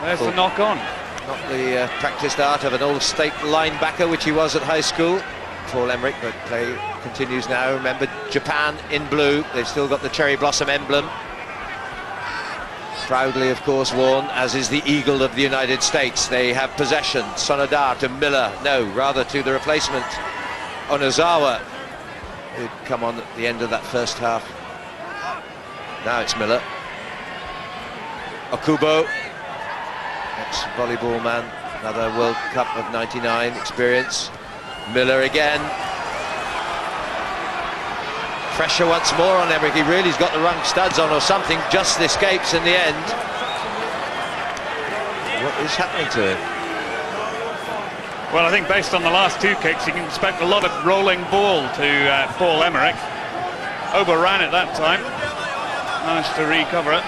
There's the knock on. Not the practiced art of an all-state linebacker, which he was at high school. Paul Emmerich, but play continues now. Remember, Japan in blue. They've still got the cherry blossom emblem. Proudly, of course, worn, as is the eagle of the United States. They have possession. Sonoda to Miller. No, rather to the replacement, Onozawa, who'd come on at the end of that first half. Now it's Miller. Okubo, ex-volleyball man, another World Cup of '99 experience. Miller again. Pressure once more on Emmerich. He really's got the wrong studs on or something. Just escapes in the end. What is happening to him? Well, I think based on the last two kicks, you can expect a lot of rolling ball to Paul Emmerich. Overran it that time. Managed to recover it.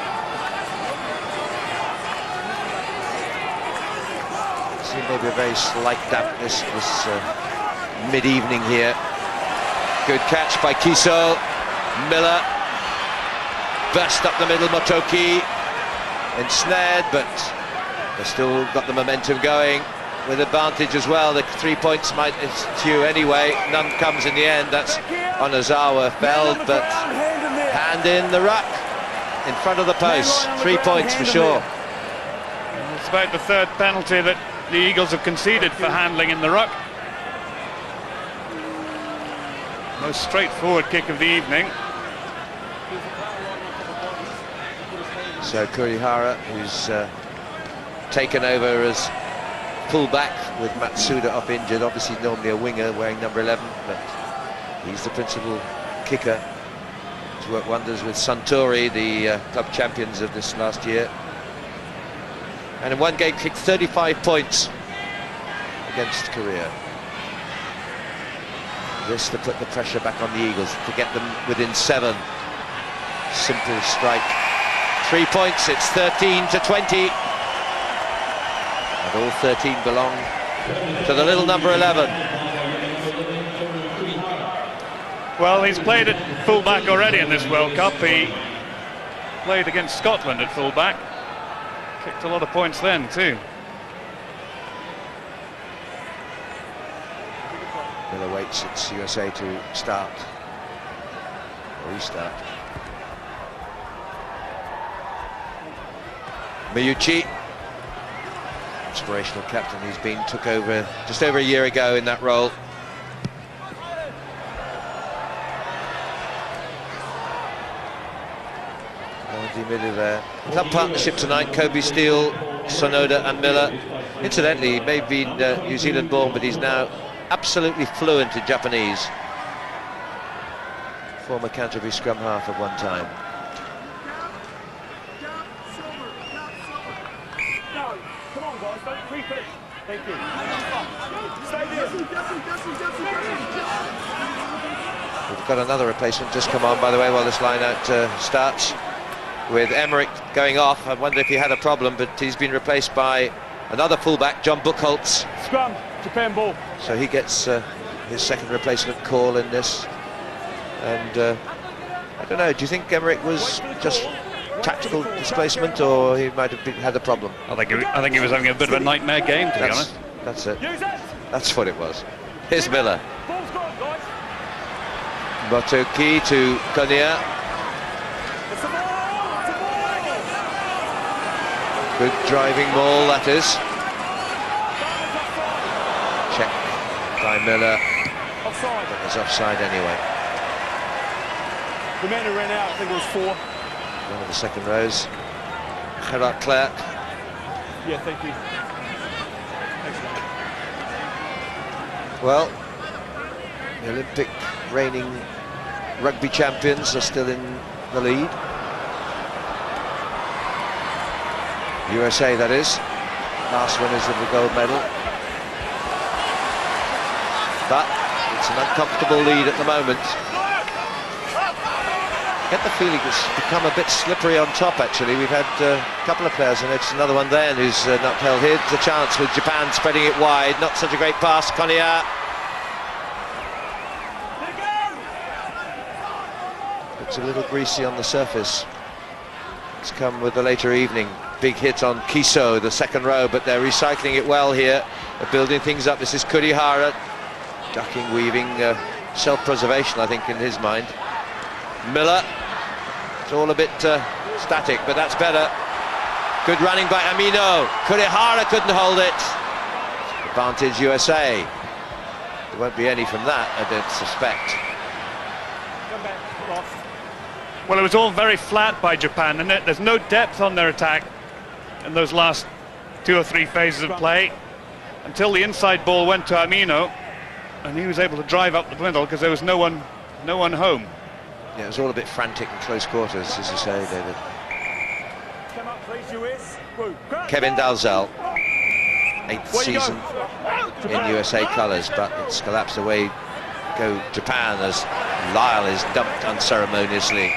See maybe a very slight dampness this mid-evening here. Good catch by Kiso. Miller burst up the middle. Motoki ensnared, but they've still got the momentum going with advantage as well. The 3 points might ensue anyway. None comes in the end. That's Onozawa felled, but hand in the ruck in front of the post. 3 points for sure. It's about the third penalty that the Eagles have conceded for handling in the ruck. Most straightforward kick of the evening. So Kurihara, who's taken over as full-back with Matsuda up injured, obviously normally a winger wearing number 11, but he's the principal kicker. He's worked wonders with Suntory, the club champions of this last year. And in one game kicked 35 points against Korea. This to put the pressure back on the Eagles, to get them within 7. Simple strike. 3 points, it's 13-20. And all 13 belong to the little number 11. Well, he's played at full-back already in this World Cup. He played against Scotland at full-back. Kicked a lot of points then, too. Miller waits, it's USA to start, or restart. Miyuchi, inspirational captain, took over just over a year ago in that role. Middle there. Club partnership tonight, Kobe Steele, Sonoda and Miller. Incidentally, he may have been New Zealand born, but he's now absolutely fluent in Japanese. Former Canterbury scrum half at one time. Come on, guys, don't creep it. Thank you. Stay there. We've got another replacement just come on, by the way, while this line-out starts, with Emmerich going off. I wonder if he had a problem, but he's been replaced by another fullback, John Buchholz. Scrum, Japan ball. So he gets his second replacement call in this. And I don't know, do you think Emmerich was just tactical displacement, or he might have had a problem? I think he was having a bit of a nightmare game, to be honest. That's it. That's what it was. Here's Miller. Ball's gone, guys. Motoki to Konya. It's a ball. It's a ball. Good driving maul, that is. Check by Miller. Offside. But it's offside anyway. The man who ran out, I think it was 4. One of the second rows. Gerard Clerc. Yeah, thank you. Well, the Olympic reigning rugby champions are still in the lead. USA, that is. Last winners of the gold medal. But it's an uncomfortable lead at the moment. I get the feeling it's become a bit slippery on top, actually. We've had a couple of players, and it's another one there who's not held. Here's the chance with Japan spreading it wide. Not such a great pass, Konya. It's a little greasy on the surface. It's come with the later evening. Big hit on Kiso, the second row, but they're recycling it well here. They're building things up. This is Kurihara. Ducking, weaving, self-preservation, I think, in his mind. Miller. It's all a bit static, but that's better. Good running by Amino. Kurihara couldn't hold it. Advantage USA. There won't be any from that, I don't suspect. Come back. Off. Well, it was all very flat by Japan, and there's no depth on their attack in those last 2 or 3 phases of play, until the inside ball went to Amino, and he was able to drive up the middle because there was no one home. Yeah, it was all a bit frantic in close quarters, as you say, David. Come up, please, US. Woo. Kevin Dalzell, 8th season in USA colours, but it's collapsed away. Go Japan as Lyle is dumped unceremoniously.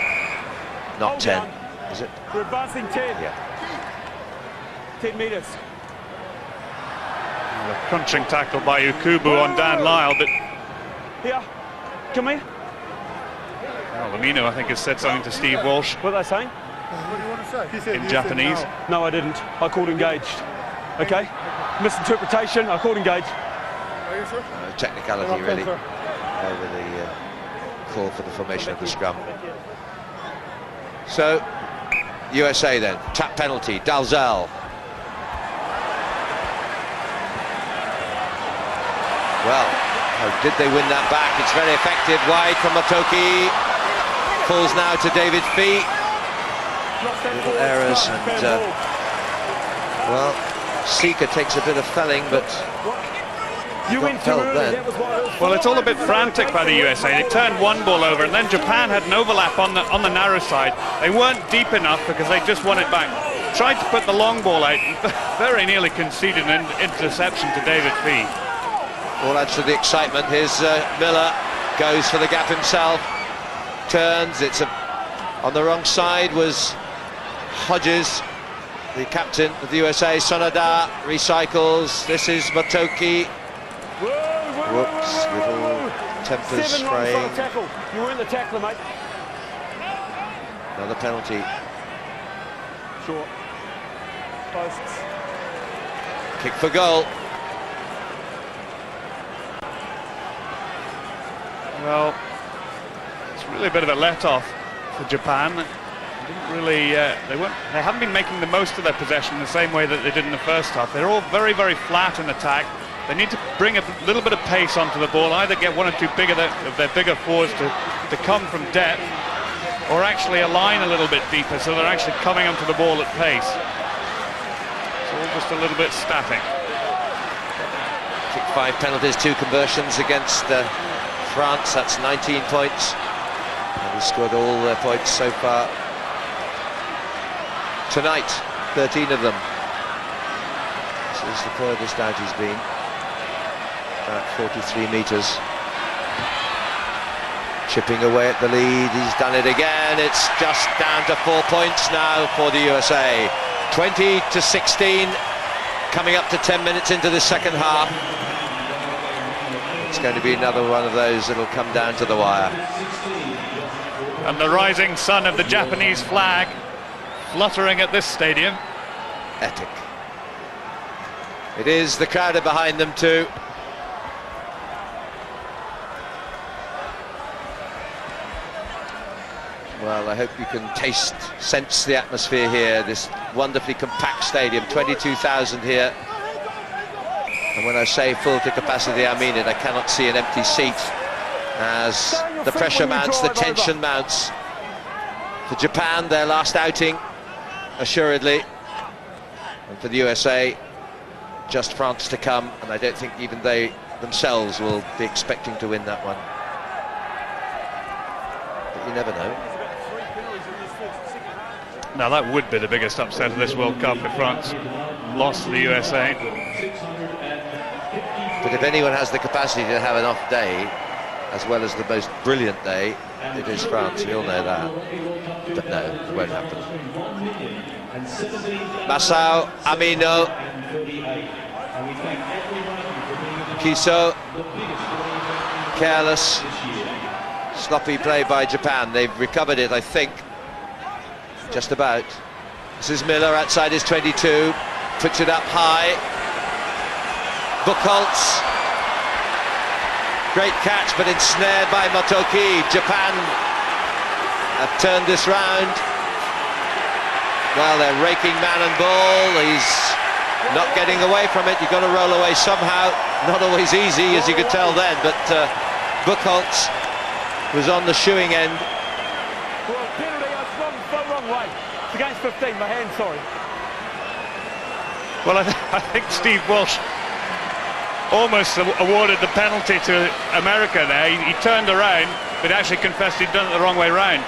Not 10, is it? We're advancing 10. Yeah. 10 metres. A crunching tackle by Ukubu on Dan Lyle, but Here. Come here. well, Amino, I think, has said something to Steve Walsh What are they saying? What do you want to say? He said, in Japanese. No, I didn't. I called engaged. Okay? Misinterpretation. I called engaged. Are you sure? Technicality, really, over the call for the formation of the scrum. So, USA then, tap penalty, Dalzell. Well, how did they win that back? It's very effective, wide from Motoki. Falls now to David Fee. Little errors, and well, Sika takes a bit of felling, but You got went too held early. then. That was why it was Well, it's all a bit frantic by the USA. They turned one ball over, and then Japan had an overlap on the narrow side. They weren't deep enough because they just won it back. Tried to put the long ball out, very nearly conceded an interception to David Fee. all adds to the excitement. Here's Miller, goes for the gap himself, turns, on the wrong side was Hodges, the captain of the USA. Sonoda recycles, this is Motoki. Whoops, little tempers 7 wrong spraying. side of tackle. You weren't the tackler, mate. Another penalty. Short. Posts. Kick for goal. Well, it's really a bit of a let-off for Japan. They haven't been making the most of their possession the same way that they did in the first half. They're all very, very flat in attack. They need to bring a little bit of pace onto the ball, either get one or two of their bigger forwards to come from depth, or actually align a little bit deeper so they're actually coming onto the ball at pace. It's all just a little bit static. Kick 5 penalties, 2 conversions against France. That's 19 points. And we've scored all their points so far tonight, 13 of them. This is the furthest out he's been, about 43 metres. Chipping away at the lead, he's done it again. It's just down to 4 points now for the USA. 20-16, coming up to 10 minutes into the second half. It's going to be another one of those that'll come down to the wire. And the rising sun of the Japanese flag fluttering at this stadium. Epic. It is, the crowd are behind them too. Well, I hope you can sense the atmosphere here, this wonderfully compact stadium, 22,000 here. And when I say full to capacity, I mean it. I cannot see an empty seat as the pressure mounts, the tension mounts. For Japan, their last outing, assuredly. And for the USA, just France to come. And I don't think even they themselves will be expecting to win that one. But you never know. Now that would be the biggest upset of this World Cup if France lost to the USA. But if anyone has the capacity to have an off day, as well as the most brilliant day, it is France, we all know that. But no, it won't happen. Masao, Amino, Kiso, careless, sloppy play by Japan. They've recovered it, I think, just about. This is Miller outside his 22, puts it up high. Buchholz, great catch, but ensnared by Motoki. Japan have turned this round. Well, they're raking man and ball. He's not getting away from it. You've got to roll away somehow. Not always easy, as you could tell then, but Buchholz was on the shoeing end. Well, penalty, that's wrong way. It's against 15, my hand, sorry. Well, I think Steve Walsh almost awarded the penalty to America there. He turned around, but actually confessed he'd done it the wrong way round.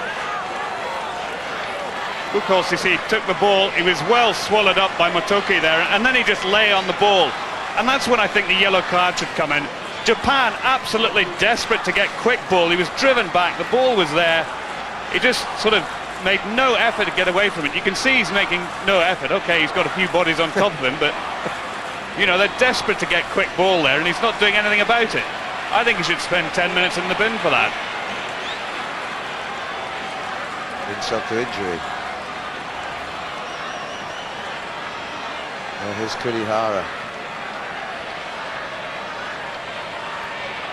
Buchholz, you see, took the ball. He was well swallowed up by Motoki there, and then he just lay on the ball. And that's when I think the yellow card should come in. Japan absolutely desperate to get quick ball. He was driven back. The ball was there. He just sort of made no effort to get away from it. You can see he's making no effort. Okay, he's got a few bodies on top of him, but you know, they're desperate to get quick ball there, and he's not doing anything about it. I think he should spend 10 minutes in the bin for that. Insult to injury. Well, here's Kurihara.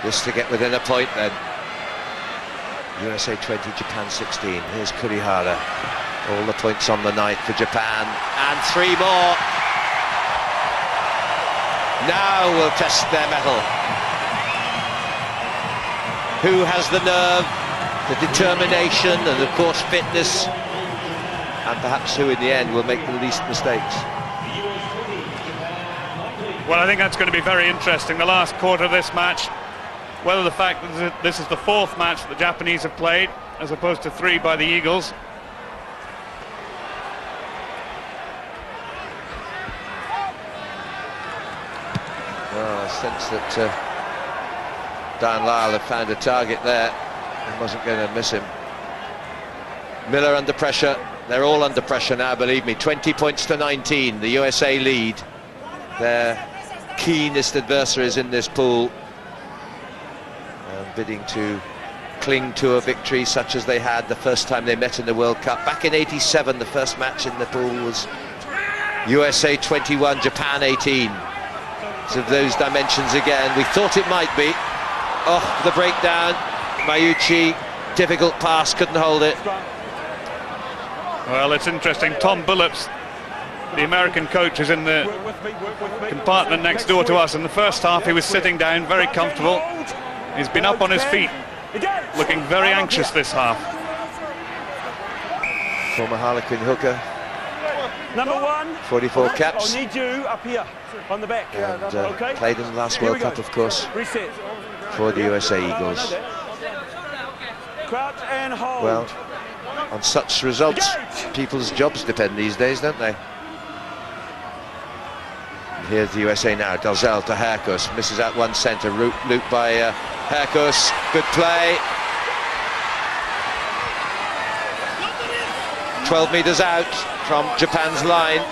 Just to get within a point then. USA 20, Japan 16. Here's Kurihara. All the points on the night for Japan. And 3 more. Now we'll test their mettle. Who has the nerve, the determination, and of course fitness, and perhaps who in the end will make the least mistakes? Well, I think that's going to be very interesting. The last quarter of this match, whether the fact that this is the 4th match that the Japanese have played, as opposed to 3 by the Eagles. Well, I sense that Dan Lyle had found a target there and wasn't going to miss him. Miller under pressure. They're all under pressure now, believe me. 20 points to 19. The USA lead. Their keenest adversaries in this pool. Bidding to cling to a victory such as they had the first time they met in the World Cup. Back in '87, the first match in the pool was USA 21, Japan 18. So those dimensions again. We thought it might be. Oh, the breakdown. Mayuchi, difficult pass, couldn't hold it. Well, it's interesting. Tom Billups, the American coach, is in the compartment next door to us. In the first half, he was sitting down, very comfortable. He's been up on his feet, looking very anxious this half. Former Harlequin hooker, Number 1. 44 caps. I need you up here on the back. And Okay. played in the last Here World we go. Cup, of course, Reset. for the USA Eagles. Crouch and hold. Well, on such results, Engage. people's jobs depend these days, don't they? And here's the USA now. Dalzell to Herkus, misses out one centre. Looped by Herkus. Good play. 12 metres out from Japan's line.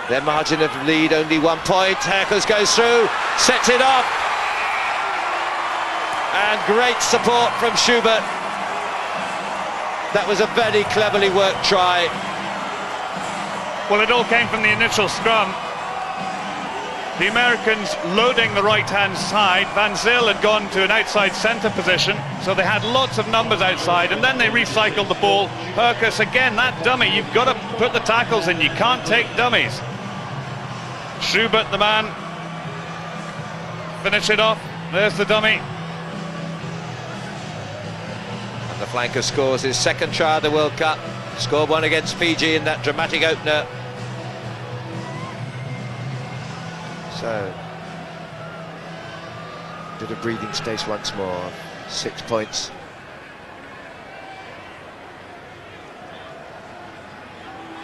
Their margin of lead only 1 point. Herkus goes through, sets it up. And great support from Schubert. That was a very cleverly worked try. Well, it all came from the initial scrum. The Americans loading the right-hand side. Van Zyl had gone to an outside centre position, so they had lots of numbers outside, and then they recycled the ball. Herkus, again, that dummy, you've got to put the tackles in, you can't take dummies. Schubert, the man, finish it off. There's the dummy. And the flanker scores his second try of the World Cup. Scored one against Fiji in that dramatic opener. So, bit of breathing space once more. 6 points.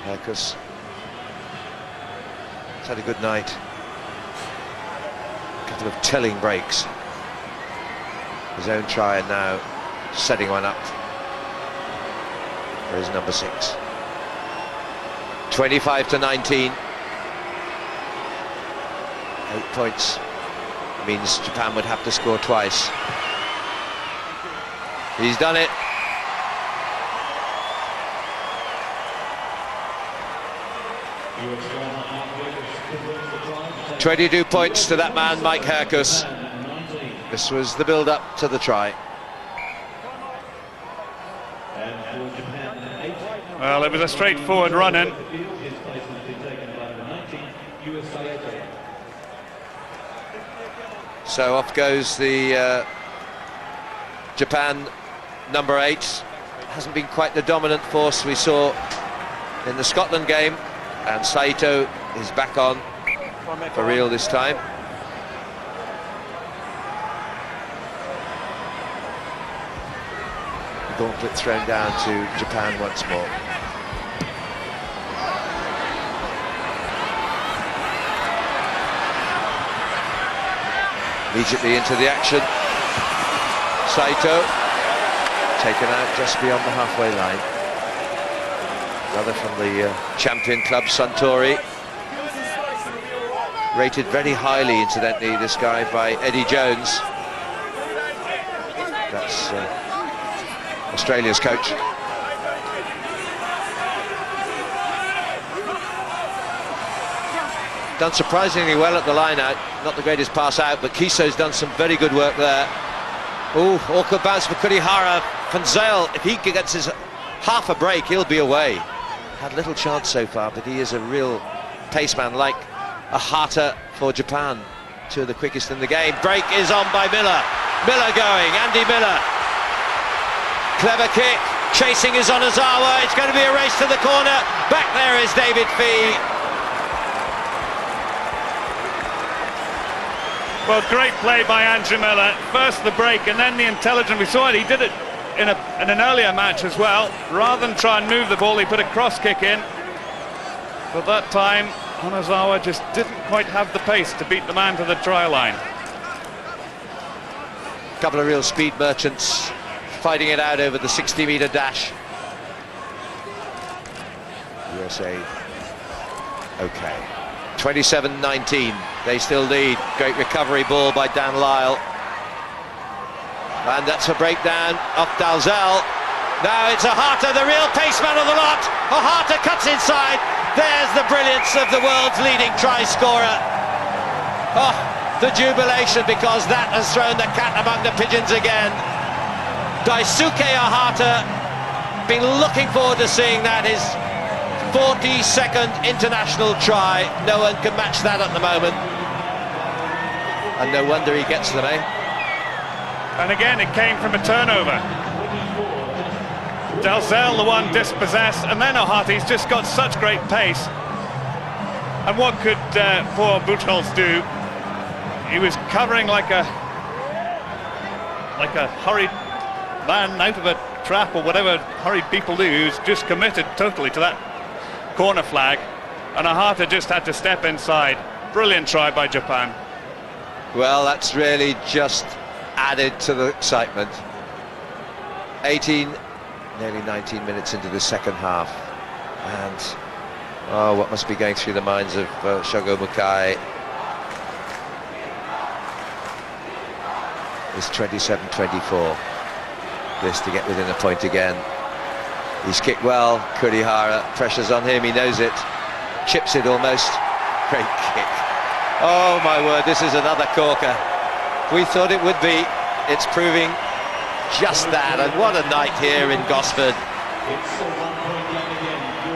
Herkus has had a good night. A couple of telling breaks. His own try and now setting one up for his number 6. 25-19. 8 points means Japan would have to score twice. He's done it. "22 points to that man, Mike Herkus." This was the build-up to the try. Well, it was a straightforward run-in. So off goes the Japan number 8. Hasn't been quite the dominant force we saw in the Scotland game, and Saito is back on for real this time. Gauntlet thrown down to Japan once more. Immediately into the action. Saito taken out just beyond the halfway line. Another from the champion club, Suntory. Rated very highly, incidentally, this guy, by Eddie Jones. That's Australia's coach. Done surprisingly well at the line out. Not the greatest pass out, but Kiso's done some very good work there. Oh, awkward bounce for Kurihara. Van Zyl, if he gets his half a break, he'll be away. Had little chance so far, but he is a real paceman, like a Hata for Japan. Two of the quickest in the game. Break is on by Miller. Miller going, Andy Miller. Clever kick, chasing is on Ozawa. It's going to be a race to the corner. Back there is David Fee. Well, great play by Andrew Miller. First the break and then the intelligent. We saw it, he did it in an earlier match as well. Rather than try and move the ball, he put a cross kick in. But that time, Ozawa just didn't quite have the pace to beat the man to the try line. A couple of real speed merchants fighting it out over the 60-metre dash. USA okay. 27-19, they still lead. Great recovery ball by Dan Lyle. And that's a breakdown off Dalzell. Now it's Ohata, the real paceman of the lot. Ohata cuts inside. There's the brilliance of the world's leading try scorer. Oh, the jubilation, because that has thrown the cat among the pigeons again. Daisuke Ohata been looking forward to seeing that. His 42nd international try. No one can match that at the moment. And no wonder he gets them, eh? And again, it came from a turnover. Dalzell, the one dispossessed, and then O'Harty's just got such great pace. And what could poor Boutels do? He was covering like a hurried man out of a trap, or whatever hurried people do. He was just committed totally to that corner flag, and O'Harty just had to step inside. Brilliant try by Japan. Well, that's really just added to the excitement. 18, nearly 19 minutes into the second half, and what must be going through the minds of Shogo Mukai. It's 27-24. This to get within a point again. He's kicked well. Kurihara, pressure's on him, he knows it. Chips it almost. Great kick. Oh my word, this is another corker. We thought it would be. It's proving just that, and what a night here in Gosford.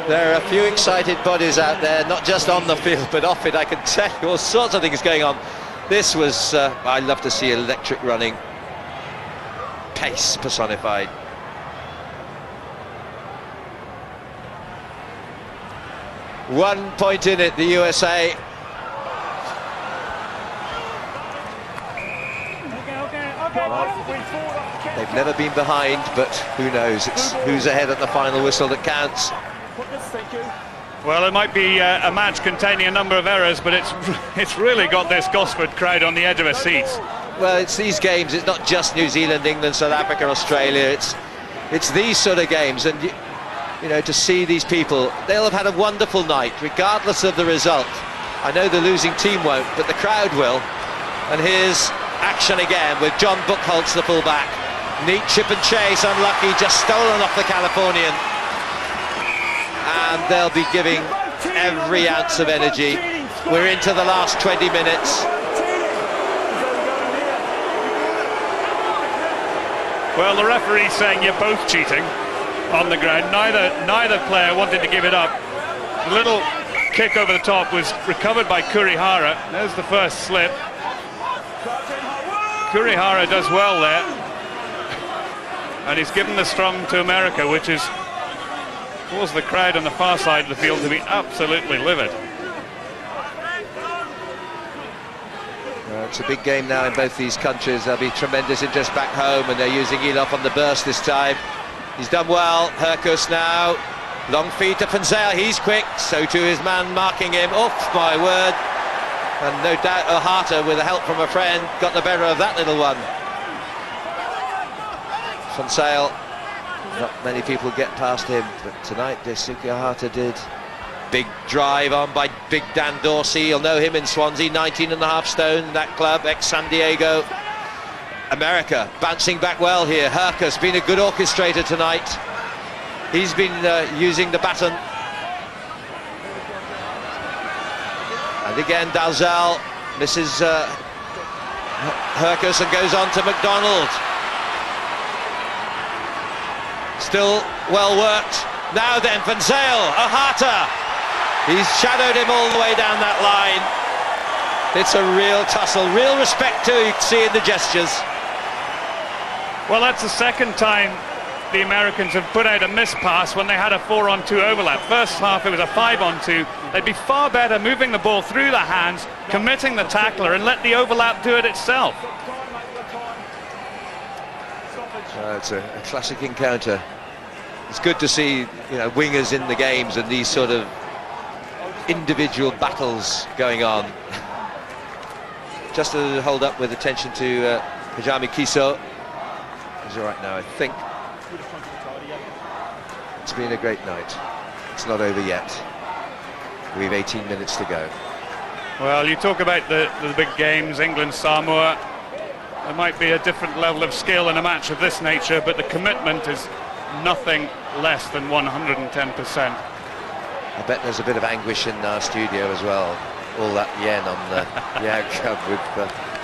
There are a few excited bodies out there, not just on the field but off it. I can tell you all sorts of things going on. This was, I love to see electric running. Pace personified. One point in it, the USA. They've never been behind, but who knows? It's who's ahead at the final whistle that counts. Well, it might be a match containing a number of errors, but it's really got this Gosford crowd on the edge of their seats. Well, it's these games. It's not just New Zealand, England, South Africa, Australia. It's these sort of games, and you know, to see these people, they'll have had a wonderful night, regardless of the result. I know the losing team won't, but the crowd will. And here's action again with John Buchholz, the fullback. Neat chip and chase, unlucky, just stolen off the Californian. And they'll be giving every ounce of energy. We're into the last 20 minutes. Well, the referee's saying you're both cheating on the ground. Neither player wanted to give it up. The little kick over the top was recovered by Kurihara. There's the first slip. Kurihara does well there. And he's given the scrum to America, which is caused the crowd on the far side of the field to be absolutely livid. It's a big game now in both these countries. There'll be tremendous interest back home, and they're using Elof on the burst this time. He's done well. Herkus now. Long feed to Fenzell. He's quick. So too his man marking him. Oh my word. And no doubt O'Harty, with the help from a friend, got the better of that little one. Fenzell. Not many people get past him, but tonight Daisuke O'Harty did. Big drive on by big Dan Dorsey. You'll know him in Swansea, 19.5 stone, that club, ex-San Diego. America bouncing back well here. Herkus been a good orchestrator tonight. He's been using the baton. And again, Dalzell misses Herkus and goes on to McDonald. Still well worked. Now then, Fenzell, O'Harty. He's shadowed him all the way down that line. It's a real tussle, real respect too, you can see in the gestures. Well, that's the second time the Americans have put out a miss pass when they had a 4-on-2 overlap. First half it was a 5-on-2. They'd be far better moving the ball through the hands, committing the tackler, and let the overlap do it itself. It's a classic encounter. It's good to see, you know, wingers in the games and these sort of individual battles going on. Just to hold up with attention to Hajime Kiso. He's all right now, I think. It's been a great night. It's not over yet. We've 18 minutes to go. Well, you talk about the big games, England, Samoa. There might be a different level of skill in a match of this nature, but the commitment is nothing less than 110%. I bet there's a bit of anguish in our studio as well. All that yen on the outcome with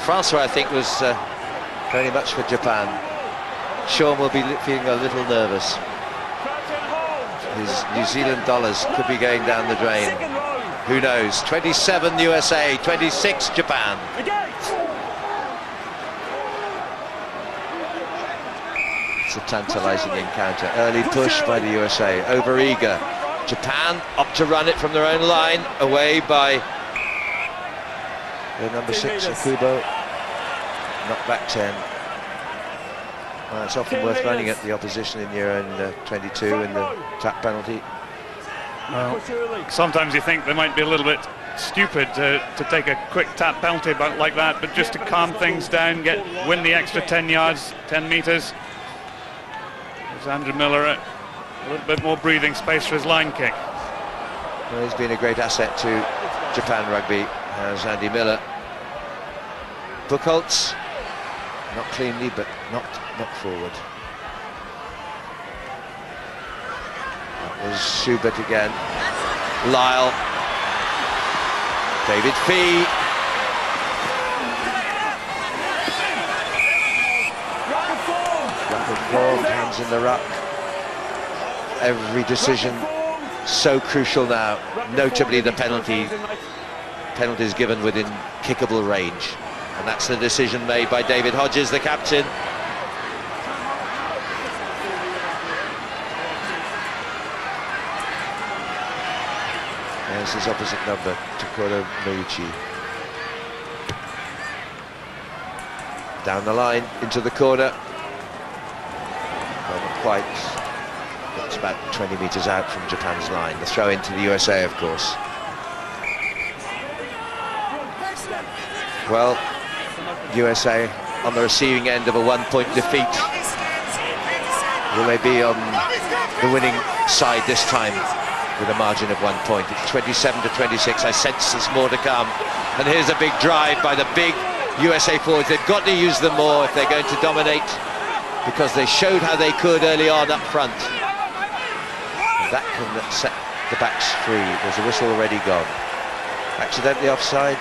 Francois, I think, was very much for Japan. Sean will be feeling a little nervous. His New Zealand dollars could be going down the drain. Who knows? 27 USA, 26 Japan. It's a tantalising encounter. Early push by the USA, over-eager. Japan opt to run it from their own line, away by the number 6, Kubo. Knocked back 10. Well, it's often worth running at the opposition in your own 22 in the tap penalty. Well, sometimes you think they might be a little bit stupid to take a quick tap penalty like that, but just to calm things down, win the extra 10 yards, 10 metres. There's Andrew Miller, a little bit more breathing space for his line kick. Well, he's been a great asset to Japan rugby, as Andy Miller. Buchholz, not cleanly, but knocked forward. That was Schubert again. Lyle. David Fee. Ruck and form, hands in the ruck. Every decision so crucial now, notably the penalties given within kickable range. And that's the decision made by David Hodges, the captain. There's his opposite number, Takuro Meucci. Down the line, into the corner. Well, not quite. It's about 20 metres out from Japan's line. The throw into the USA, of course. Well, USA on the receiving end of a one-point defeat. Will they be on the winning side this time with a margin of 1 point? It's 27-26. I sense there's more to come. And here's a big drive by the big USA forwards. They've got to use them more if they're going to dominate, because they showed how they could early on up front. And that can set the backs free. There's a whistle already gone. Accidentally offside.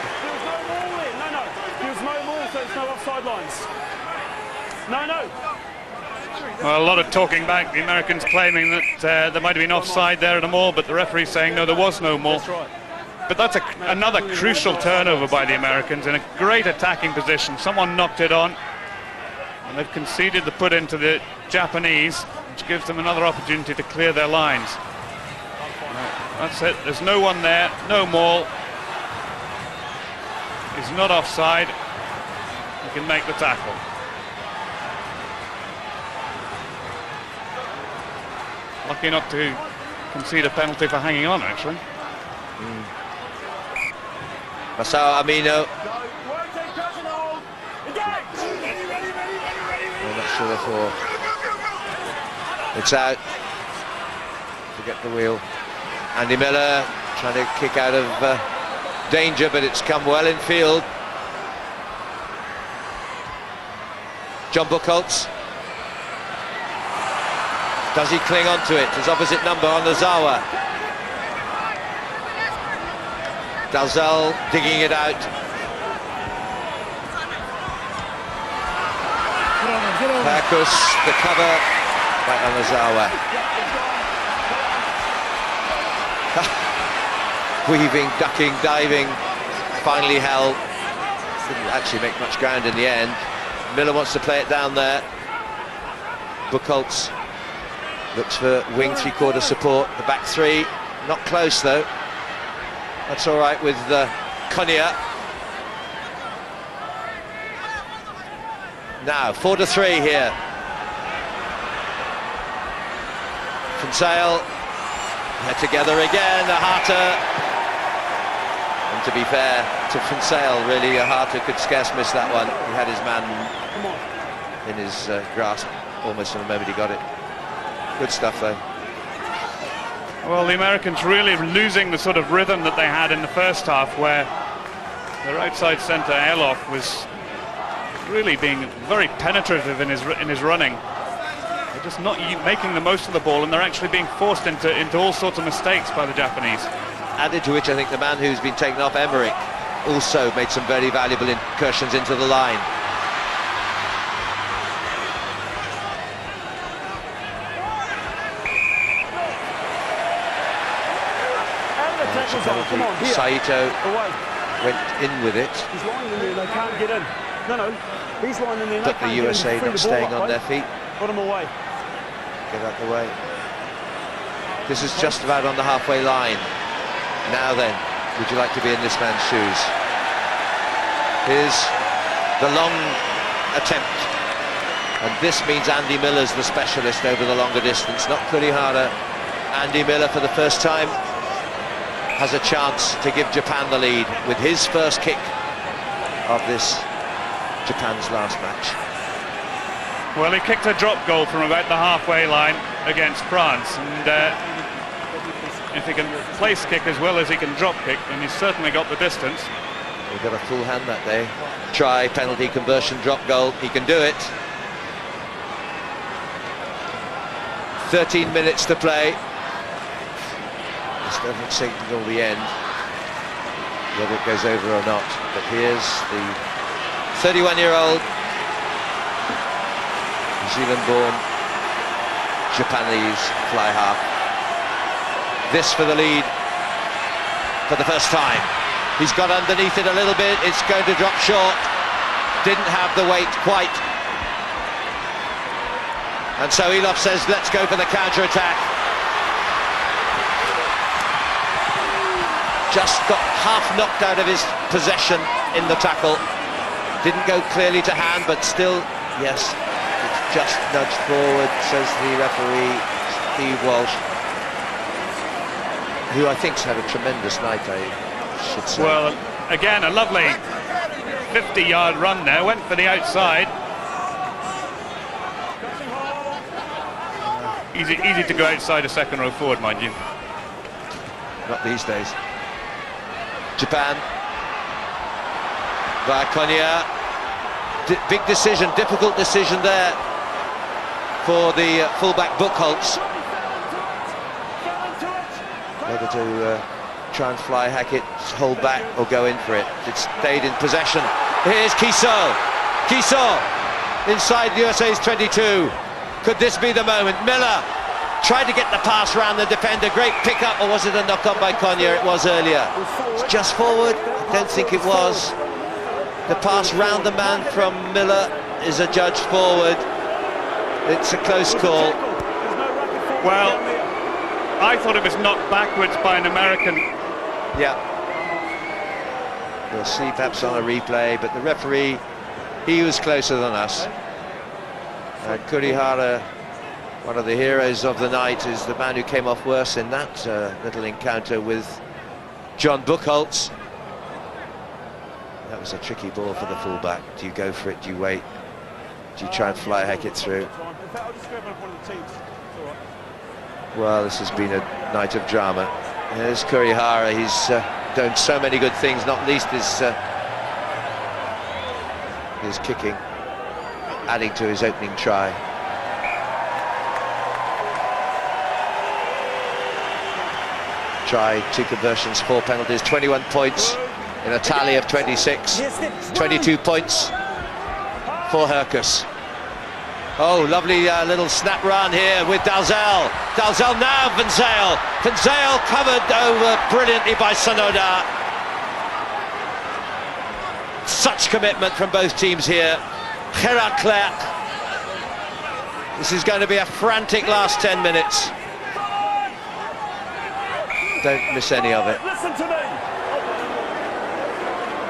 Well, a lot of talking back. The Americans claiming that there might have been offside there at a maul, but the referee saying no, there was no maul. But that's another crucial turnover by the Americans in a great attacking position. Someone knocked it on, and they've conceded the put into the Japanese, which gives them another opportunity to clear their lines. That's it. There's no one there, no maul. He's not offside. He can make the tackle. Lucky not to concede a penalty for hanging on, actually. Masao Amino. I'm not sure for. It's out. Forget the wheel. Andy Miller trying to kick out of danger, but it's come well in field. John Buchholz. Does he cling on to it? His opposite number on Ozawa. Dalzell digging it out. Perkus, the cover by Ozawa. Weaving, ducking, diving, finally held. Didn't actually make much ground in the end. Miller wants to play it down there. Buchholz looks for wing three-quarter support. The back three, not close though. That's all right with Konya. Now 4-3 here. Kinsale, they're together again. Ahata, and to be fair to Kinsale, really, Ahata could scarce miss that one. He had his man in his grasp almost from the moment he got it. Good stuff though. Well, the Americans really losing the sort of rhythm that they had in the first half, where their outside centre Elof was really being very penetrative in his running. They're just not making the most of the ball, and they're actually being forced into all sorts of mistakes by the Japanese. Added to which, I think the man who's been taken off, Emmerich, also made some very valuable incursions into the line. It's a tackles on. Come on, penalty. here. Saito Away. went in with it, He's lying in there, they can't get in. No, he's lying in there, they but can't the get USA in. Free not the ball staying up, on their mate. feet. Put him away. Get out the way. This is just about on the halfway line. Now then, would you like to be in this man's shoes? Here's the long attempt. And this means Andy Miller's the specialist over the longer distance, not Kurihara. Andy Miller, for the first time, has a chance to give Japan the lead with his first kick of this Japan's last match. Well, he kicked a drop goal from about the halfway line against France, and if he can place kick as well as he can drop kick, then he's certainly got the distance. He got a full hand that day. Try, penalty, conversion, drop goal. He can do it. 13 minutes to play. This doesn't signal the end, whether it goes over or not. But here's the 31-year-old New Zealand-born Japanese fly half. This for the lead for the first time. He's got underneath it a little bit. It's going to drop short. Didn't have the weight quite. And so Elof says, let's go for the counter-attack. Just got half knocked out of his possession in the tackle. Didn't go clearly to hand, but still, yes, it's just nudged forward, says the referee, Steve Walsh, who I think's had a tremendous night, I should say. Well, again, a lovely 50-yard run there, went for the outside. Easy to go outside a second row forward, mind you. Not these days. Japan. Via Konya. Big decision, difficult decision there for the fullback Buchholz. Whether to try and fly Hackett, hold back or go in for it. It stayed in possession. Here's Kiso. Kiso inside the USA's 22. Could this be the moment? Miller tried to get the pass round the defender. Great pick-up, or was it a knock-on by Konya? It was earlier. It's just forward. I don't think it was. The pass round the man from Miller is adjudged forward. It's a close call. Well, I thought it was knocked backwards by an American. Yeah. We'll see perhaps on a replay, but the referee, he was closer than us. Kurihara, one of the heroes of the night, is the man who came off worse in that little encounter with John Buchholz. That was a tricky ball for the fullback. Do you go for it? Do you wait? Do you try and fly Hackett through? Well, this has been a night of drama. There's Kurihara. He's done so many good things, not least his kicking, adding to his opening try. Try, 2 conversions, 4 penalties, 21 points in a tally of 26. 22 points for Herkus. Oh, lovely little snap run here with Dalzell. Dalzell now, Van Zyl. Van Zyl covered over brilliantly by Sonoda. Such commitment from both teams here. Gerard Clerc. This is going to be a frantic last 10 minutes. Don't miss any of it. Listen to me.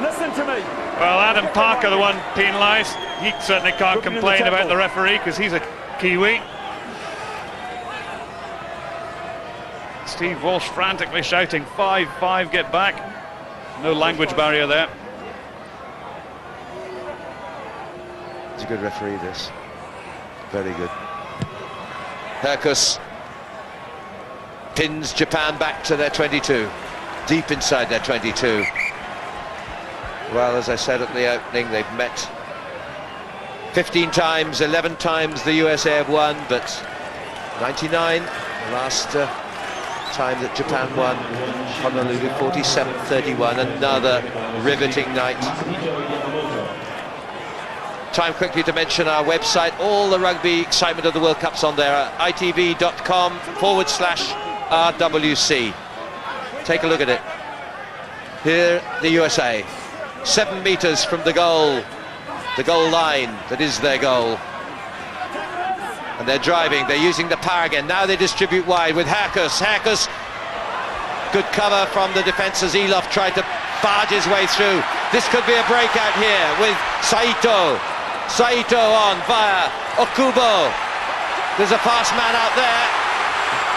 Listen to me. Well, Adam Parker, the one penalised. He certainly can't Looking in the complain about temple. the referee because he's a Kiwi. Steve Walsh frantically shouting, 5-5, get back. No language barrier there. He's a good referee, this. Very good. Herkus pins Japan back to their 22. Deep inside their 22. Well, as I said at the opening, they've met 15 times, 11 times the USA have won, but 99, the last time that Japan won, Honolulu 47-31, another riveting night. Time quickly to mention our website. All the rugby excitement of the World Cup's on there, itv.com/RWC. Take a look at it. Here, the USA, 7 metres from the goal line that is their goal. And they're driving, they're using the power again. Now they distribute wide with Herkus. Herkus, good cover from the defences. Elof tried to barge his way through. This could be a breakout here with Saito. Saito on via Okubo. There's a fast man out there.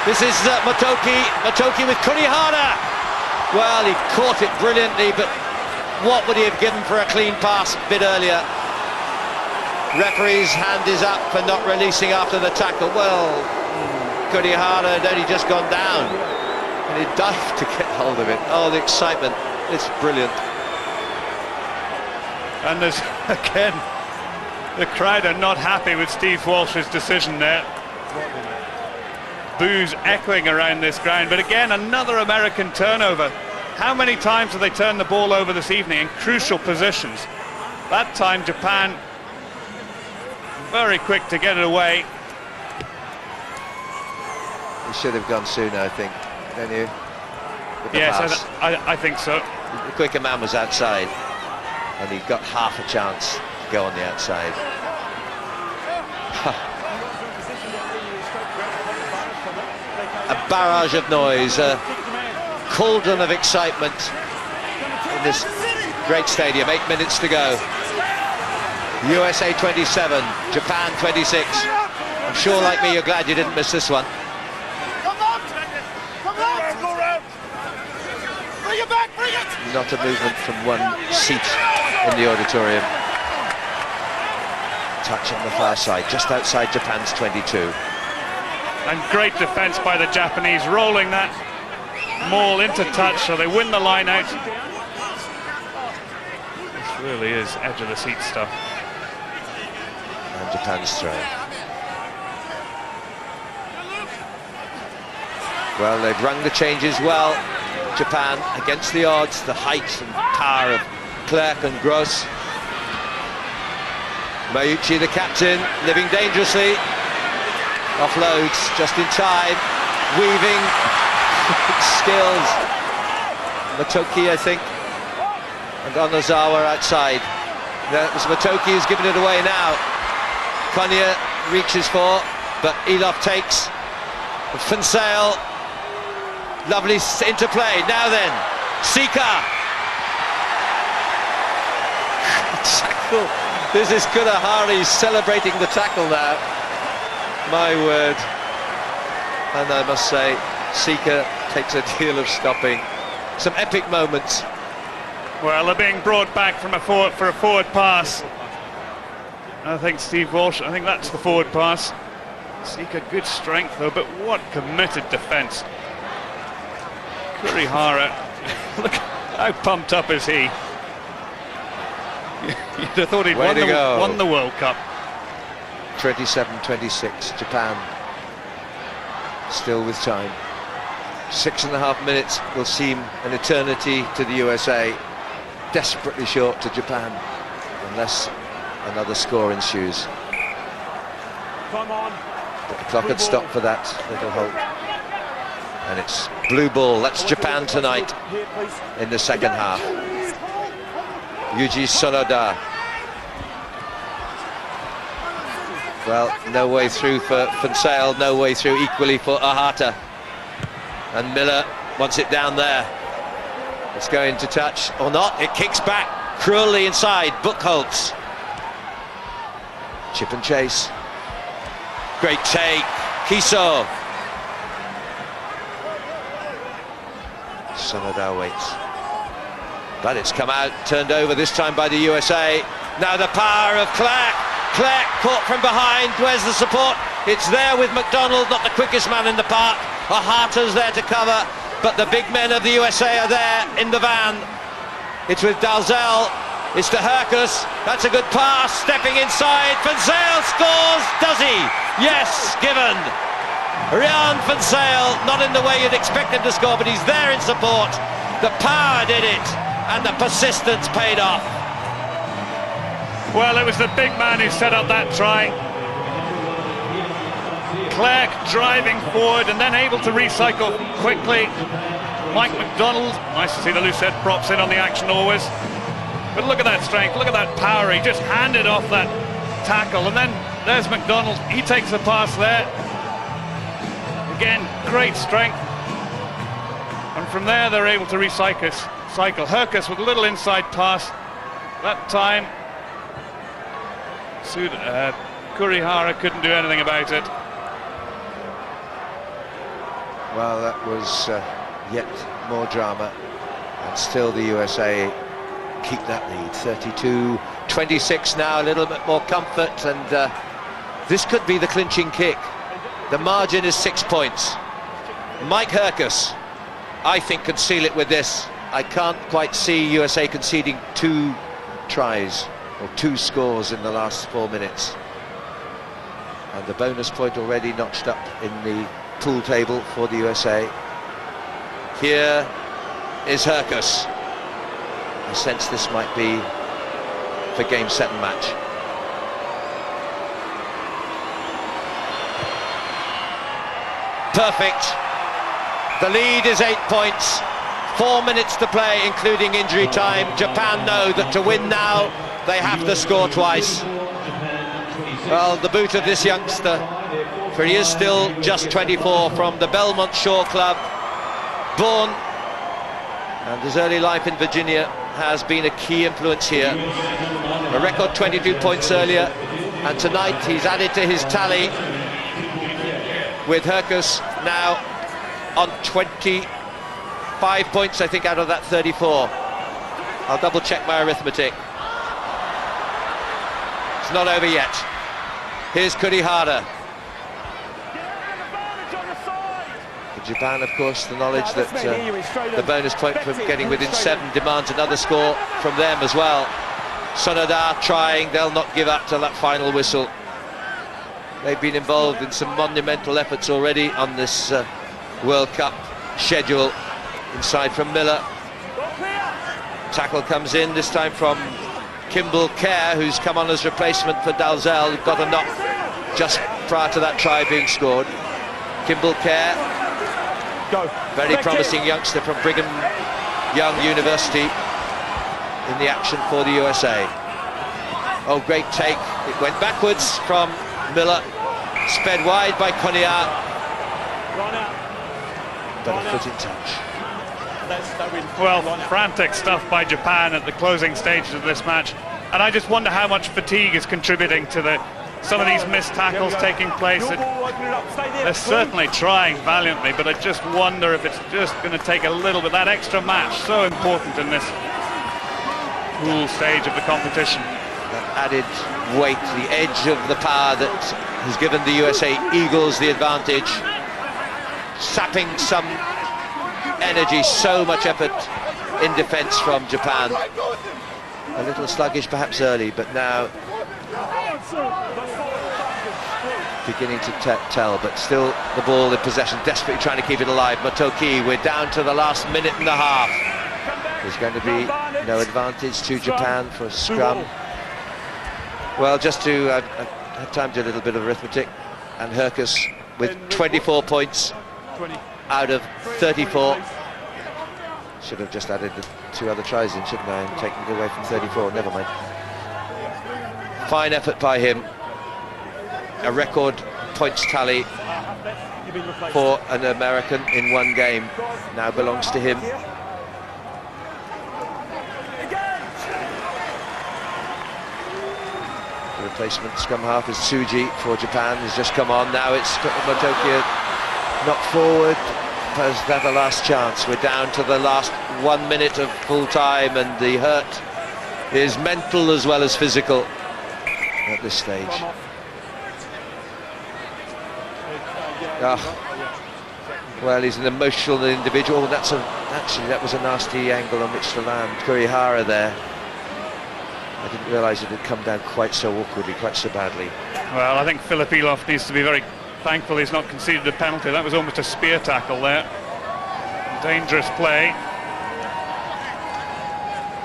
This is Motoki. Motoki with Kurihara. Well, he caught it brilliantly, but what would he have given for a clean pass a bit earlier? Referee's hand is up for not releasing after the tackle. Well, Kurihara had only just gone down, and he dived to get hold of it. Oh, the excitement. It's brilliant. And there's, again, the crowd are not happy with Steve Walsh's decision there. Boos echoing around this ground, but again, another American turnover. How many times have they turned the ball over this evening in crucial positions? That time, Japan very quick to get it away. He should have gone sooner, I think, don't you? Yes, I think so. The quicker man was outside, and he got half a chance to go on the outside. A barrage of noise, a cauldron of excitement in this great stadium. 8 minutes to go. USA 27, Japan 26. I'm sure, like me, you're glad you didn't miss this one. Bring it back, bring it! Not a movement from one seat in the auditorium. Touch on the far side, just outside Japan's 22. And great defence by the Japanese, rolling that maul into touch, so they win the line out. This really is edge of the seat stuff. And Japan's throw. Well, they've rung the changes well. Japan against the odds, the height and power of Clerc and Gross. Mayuchi, the captain, living dangerously. Offloads just in time, weaving skills. Motoki, I think, and Onozawa outside. It was Motoki who's given it away now. Konya reaches for, but Elof takes. Fonsale, lovely interplay. Now then, Sika. Tackle. This is Kurihara celebrating the tackle now. My word. And I must say, Sika takes a deal of stopping. Some epic moments. Well, they're being brought back from a forward for a forward pass. I think Steve Walsh, I think that's the forward pass. Sika, good strength though, but what committed defence. Kurihara, look, how pumped up is he? You'd have thought he'd won the World Cup. 27-26, Japan still with time. 6.5 minutes will seem an eternity to the USA, desperately short to Japan, unless another score ensues. Come on. But the clock had stopped for that little halt. And it's blue ball, that's Japan tonight in the second half. Yuji Sonoda. Well, no way through for Fonsale, no way through equally for Ahata. And Miller wants it down there. It's going to touch or not, it kicks back cruelly inside. Buchholz. Chip and chase. Great take, Kiso. Sonoda waits. But it's come out, turned over this time by the USA. Now the power of Clerc. Clerc caught from behind, where's the support? It's there with McDonald, not the quickest man in the park. Ahata's there to cover, but the big men of the USA are there in the van. It's with Dalzell, it's to Herkus, that's a good pass, stepping inside, Fonsale scores, does he? Yes, given. Ryan Fonsale, not in the way you'd expect him to score, but he's there in support. The power did it, and the persistence paid off. Well, it was the big man who set up that try. Clerc driving forward and then able to recycle quickly. Mike McDonald, nice to see the loose head props in on the action always. But look at that strength, look at that power. He just handed off that tackle, and then there's McDonald. He takes the pass there. Again, great strength. And from there, they're able to recycle. Hercus with a little inside pass. That time, Kurihara couldn't do anything about it. Well, that was yet more drama, and still the USA keep that lead. 32-26 now, a little bit more comfort, and this could be the clinching kick. The margin is 6 points. Mike Hercus, I think, could seal it with this. I can't quite see USA conceding 2 tries or 2 scores in the last 4 minutes. And the bonus point already notched up in the pool table for the USA. Here is Hercus. I sense this might be for game 7 match. Perfect. The lead is 8 points. 4 minutes to play, including injury time. Japan know that to win now, they have to score twice. Well, the boot of this youngster, for he is still just 24, from the Belmont Shore Club, born, and his early life in Virginia has been a key influence here. A record 22 points earlier, and tonight he's added to his tally, with Hercus now on 25 points, I think, out of that 34. I'll double check my arithmetic. It's not over yet. Here's Kurihara. For Japan, of course, the knowledge that the bonus point from getting within 7 demands another score from them as well. Sonoda trying, they'll not give up till that final whistle. They've been involved in some monumental efforts already on this World Cup schedule. Inside from Miller. Tackle comes in, this time from Kimball Kerr, who's come on as replacement for Dalzell, who got a knock just prior to that try being scored. Kimball Kerr, very promising youngster from Brigham Young University, in the action for the USA. Oh, great take. It went backwards from Miller, sped wide by Konya, but a foot in touch. Well, frantic stuff by Japan at the closing stages of this match, and I just wonder how much fatigue is contributing to some of these missed tackles taking place. They're certainly trying valiantly, but I just wonder if it's just going to take a little bit, that extra match, so important in this pool stage of the competition. That added weight, the edge of the power that has given the USA Eagles the advantage, sapping some energy, so much effort in defence from Japan. A little sluggish perhaps early, but now beginning to tell, but still the ball in possession, desperately trying to keep it alive. Motoki, we're down to the last minute and a half. There's going to be no advantage to Japan for a scrum. Well, just to have time to do a little bit of arithmetic, and Hercus with 24 points out of 34. Should have just added the 2 other tries in, shouldn't I, and taken it away from 34, never mind. Fine effort by him. A record points tally for an American in one game now belongs to him. The replacement scrum half is Tsuji for Japan, has just come on. Now it's Motoki, knocked forward. Has that the last chance? We're down to the last 1 minute of full time, and the hurt is mental as well as physical at this stage. Well, he's an emotional individual. Actually, that was a nasty angle on which to land. Kurihara there. I didn't realise it had come down quite so awkwardly, quite so badly. Well, I think Philip Eloff needs to be very thankful he's not conceded a penalty. That was almost a spear tackle there. Dangerous play.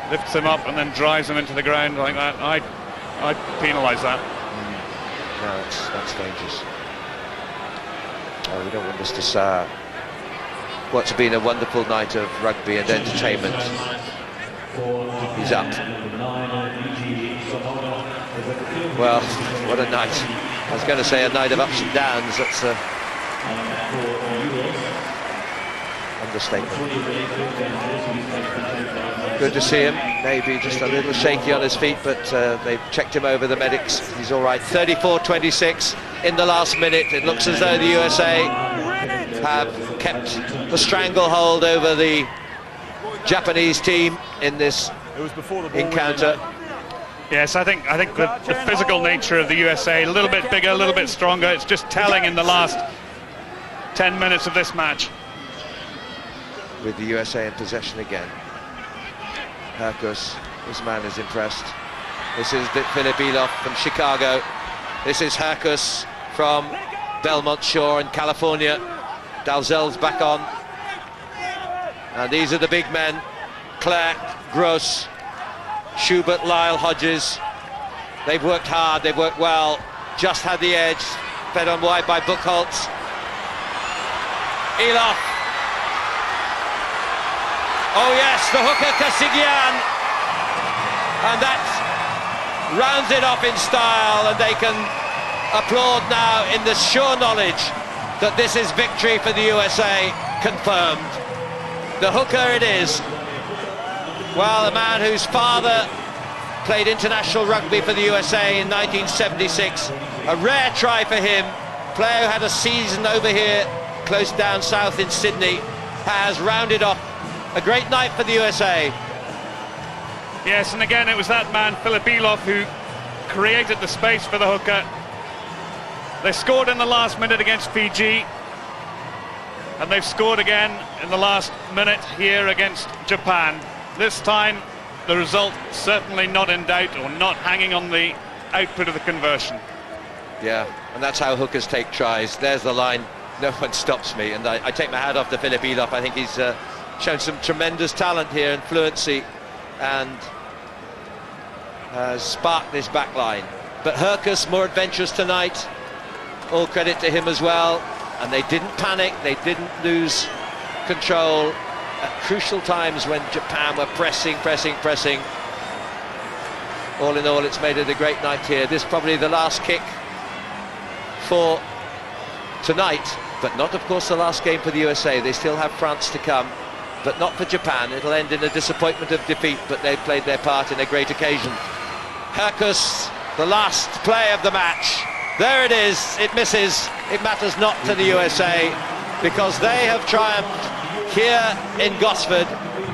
Lifts him up and then drives him into the ground like that. I'd penalise that. No, that's dangerous. Oh, we don't want this to sour. what's been a wonderful night of rugby and entertainment. He's up. Well, what a night. I was going to say a night of ups and downs. That's understatement. Good to see him. Maybe just a little shaky on his feet, but they've checked him over, the medics. He's all right. 34-26 in the last minute. It looks as though the USA have kept the stranglehold over the Japanese team in this encounter. Yes, I think the physical nature of the USA, a little bit bigger, a little bit stronger. It's just telling in the last 10 minutes of this match. With the USA in possession again. Herkus, this man is impressed. This is Philip Eloff from Chicago. This is Herkus from Belmont Shore in California. Dalzell's back on. And these are the big men. Clark, Gross, Schubert, Lyle, Hodges. They've worked hard, they've worked well. Just had the edge. Fed on wide by Buchholz. Eloff. Oh yes, the hooker Kasigyan. And that rounds it off in style, and they can applaud now in the sure knowledge that this is victory for the USA confirmed. The hooker it is. Well, a man whose father played international rugby for the USA in 1976. A rare try for him. Player who had a season over here, close down south in Sydney, has rounded off a great night for the USA. Yes, and again it was that man, Philip Eloff, who created the space for the hooker. They scored in the last minute against Fiji, and they've scored again in the last minute here against Japan. This time the result certainly not in doubt, or not hanging on the output of the conversion. Yeah, and that's how hookers take tries. There's the line, no one stops me, and I take my hat off to Philip Eloff. I think he's shown some tremendous talent here and fluency, and has sparked this back line. But Herkus more adventurous tonight, all credit to him as well, and they didn't panic, they didn't lose control at crucial times when Japan were pressing. All in all, it's made it a great night here. This is probably the last kick for tonight, but not of course the last game for the USA. They still have France to come, but not for Japan. It'll end in a disappointment of defeat, but they've played their part in a great occasion. Herkus, the last play of the match. There it is, it misses. It matters not to the USA, because they have triumphed here in Gosford,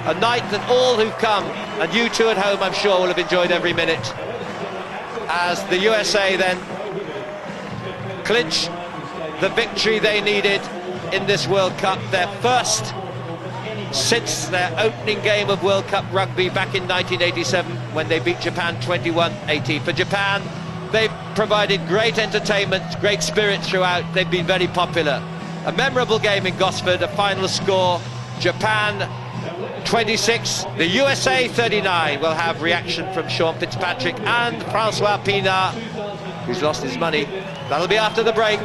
a night that all who've come, and you two at home I'm sure will have enjoyed every minute, as the USA then clinch the victory they needed in this World Cup, their first since their opening game of World Cup rugby back in 1987 when they beat Japan 21-18. For Japan, they've provided great entertainment, great spirit throughout. They've been very popular. A memorable game in Gosford, a final score, Japan 26, the USA 39. We'll have reaction from Sean Fitzpatrick and Francois Pienaar, who's lost his money. That'll be after the break.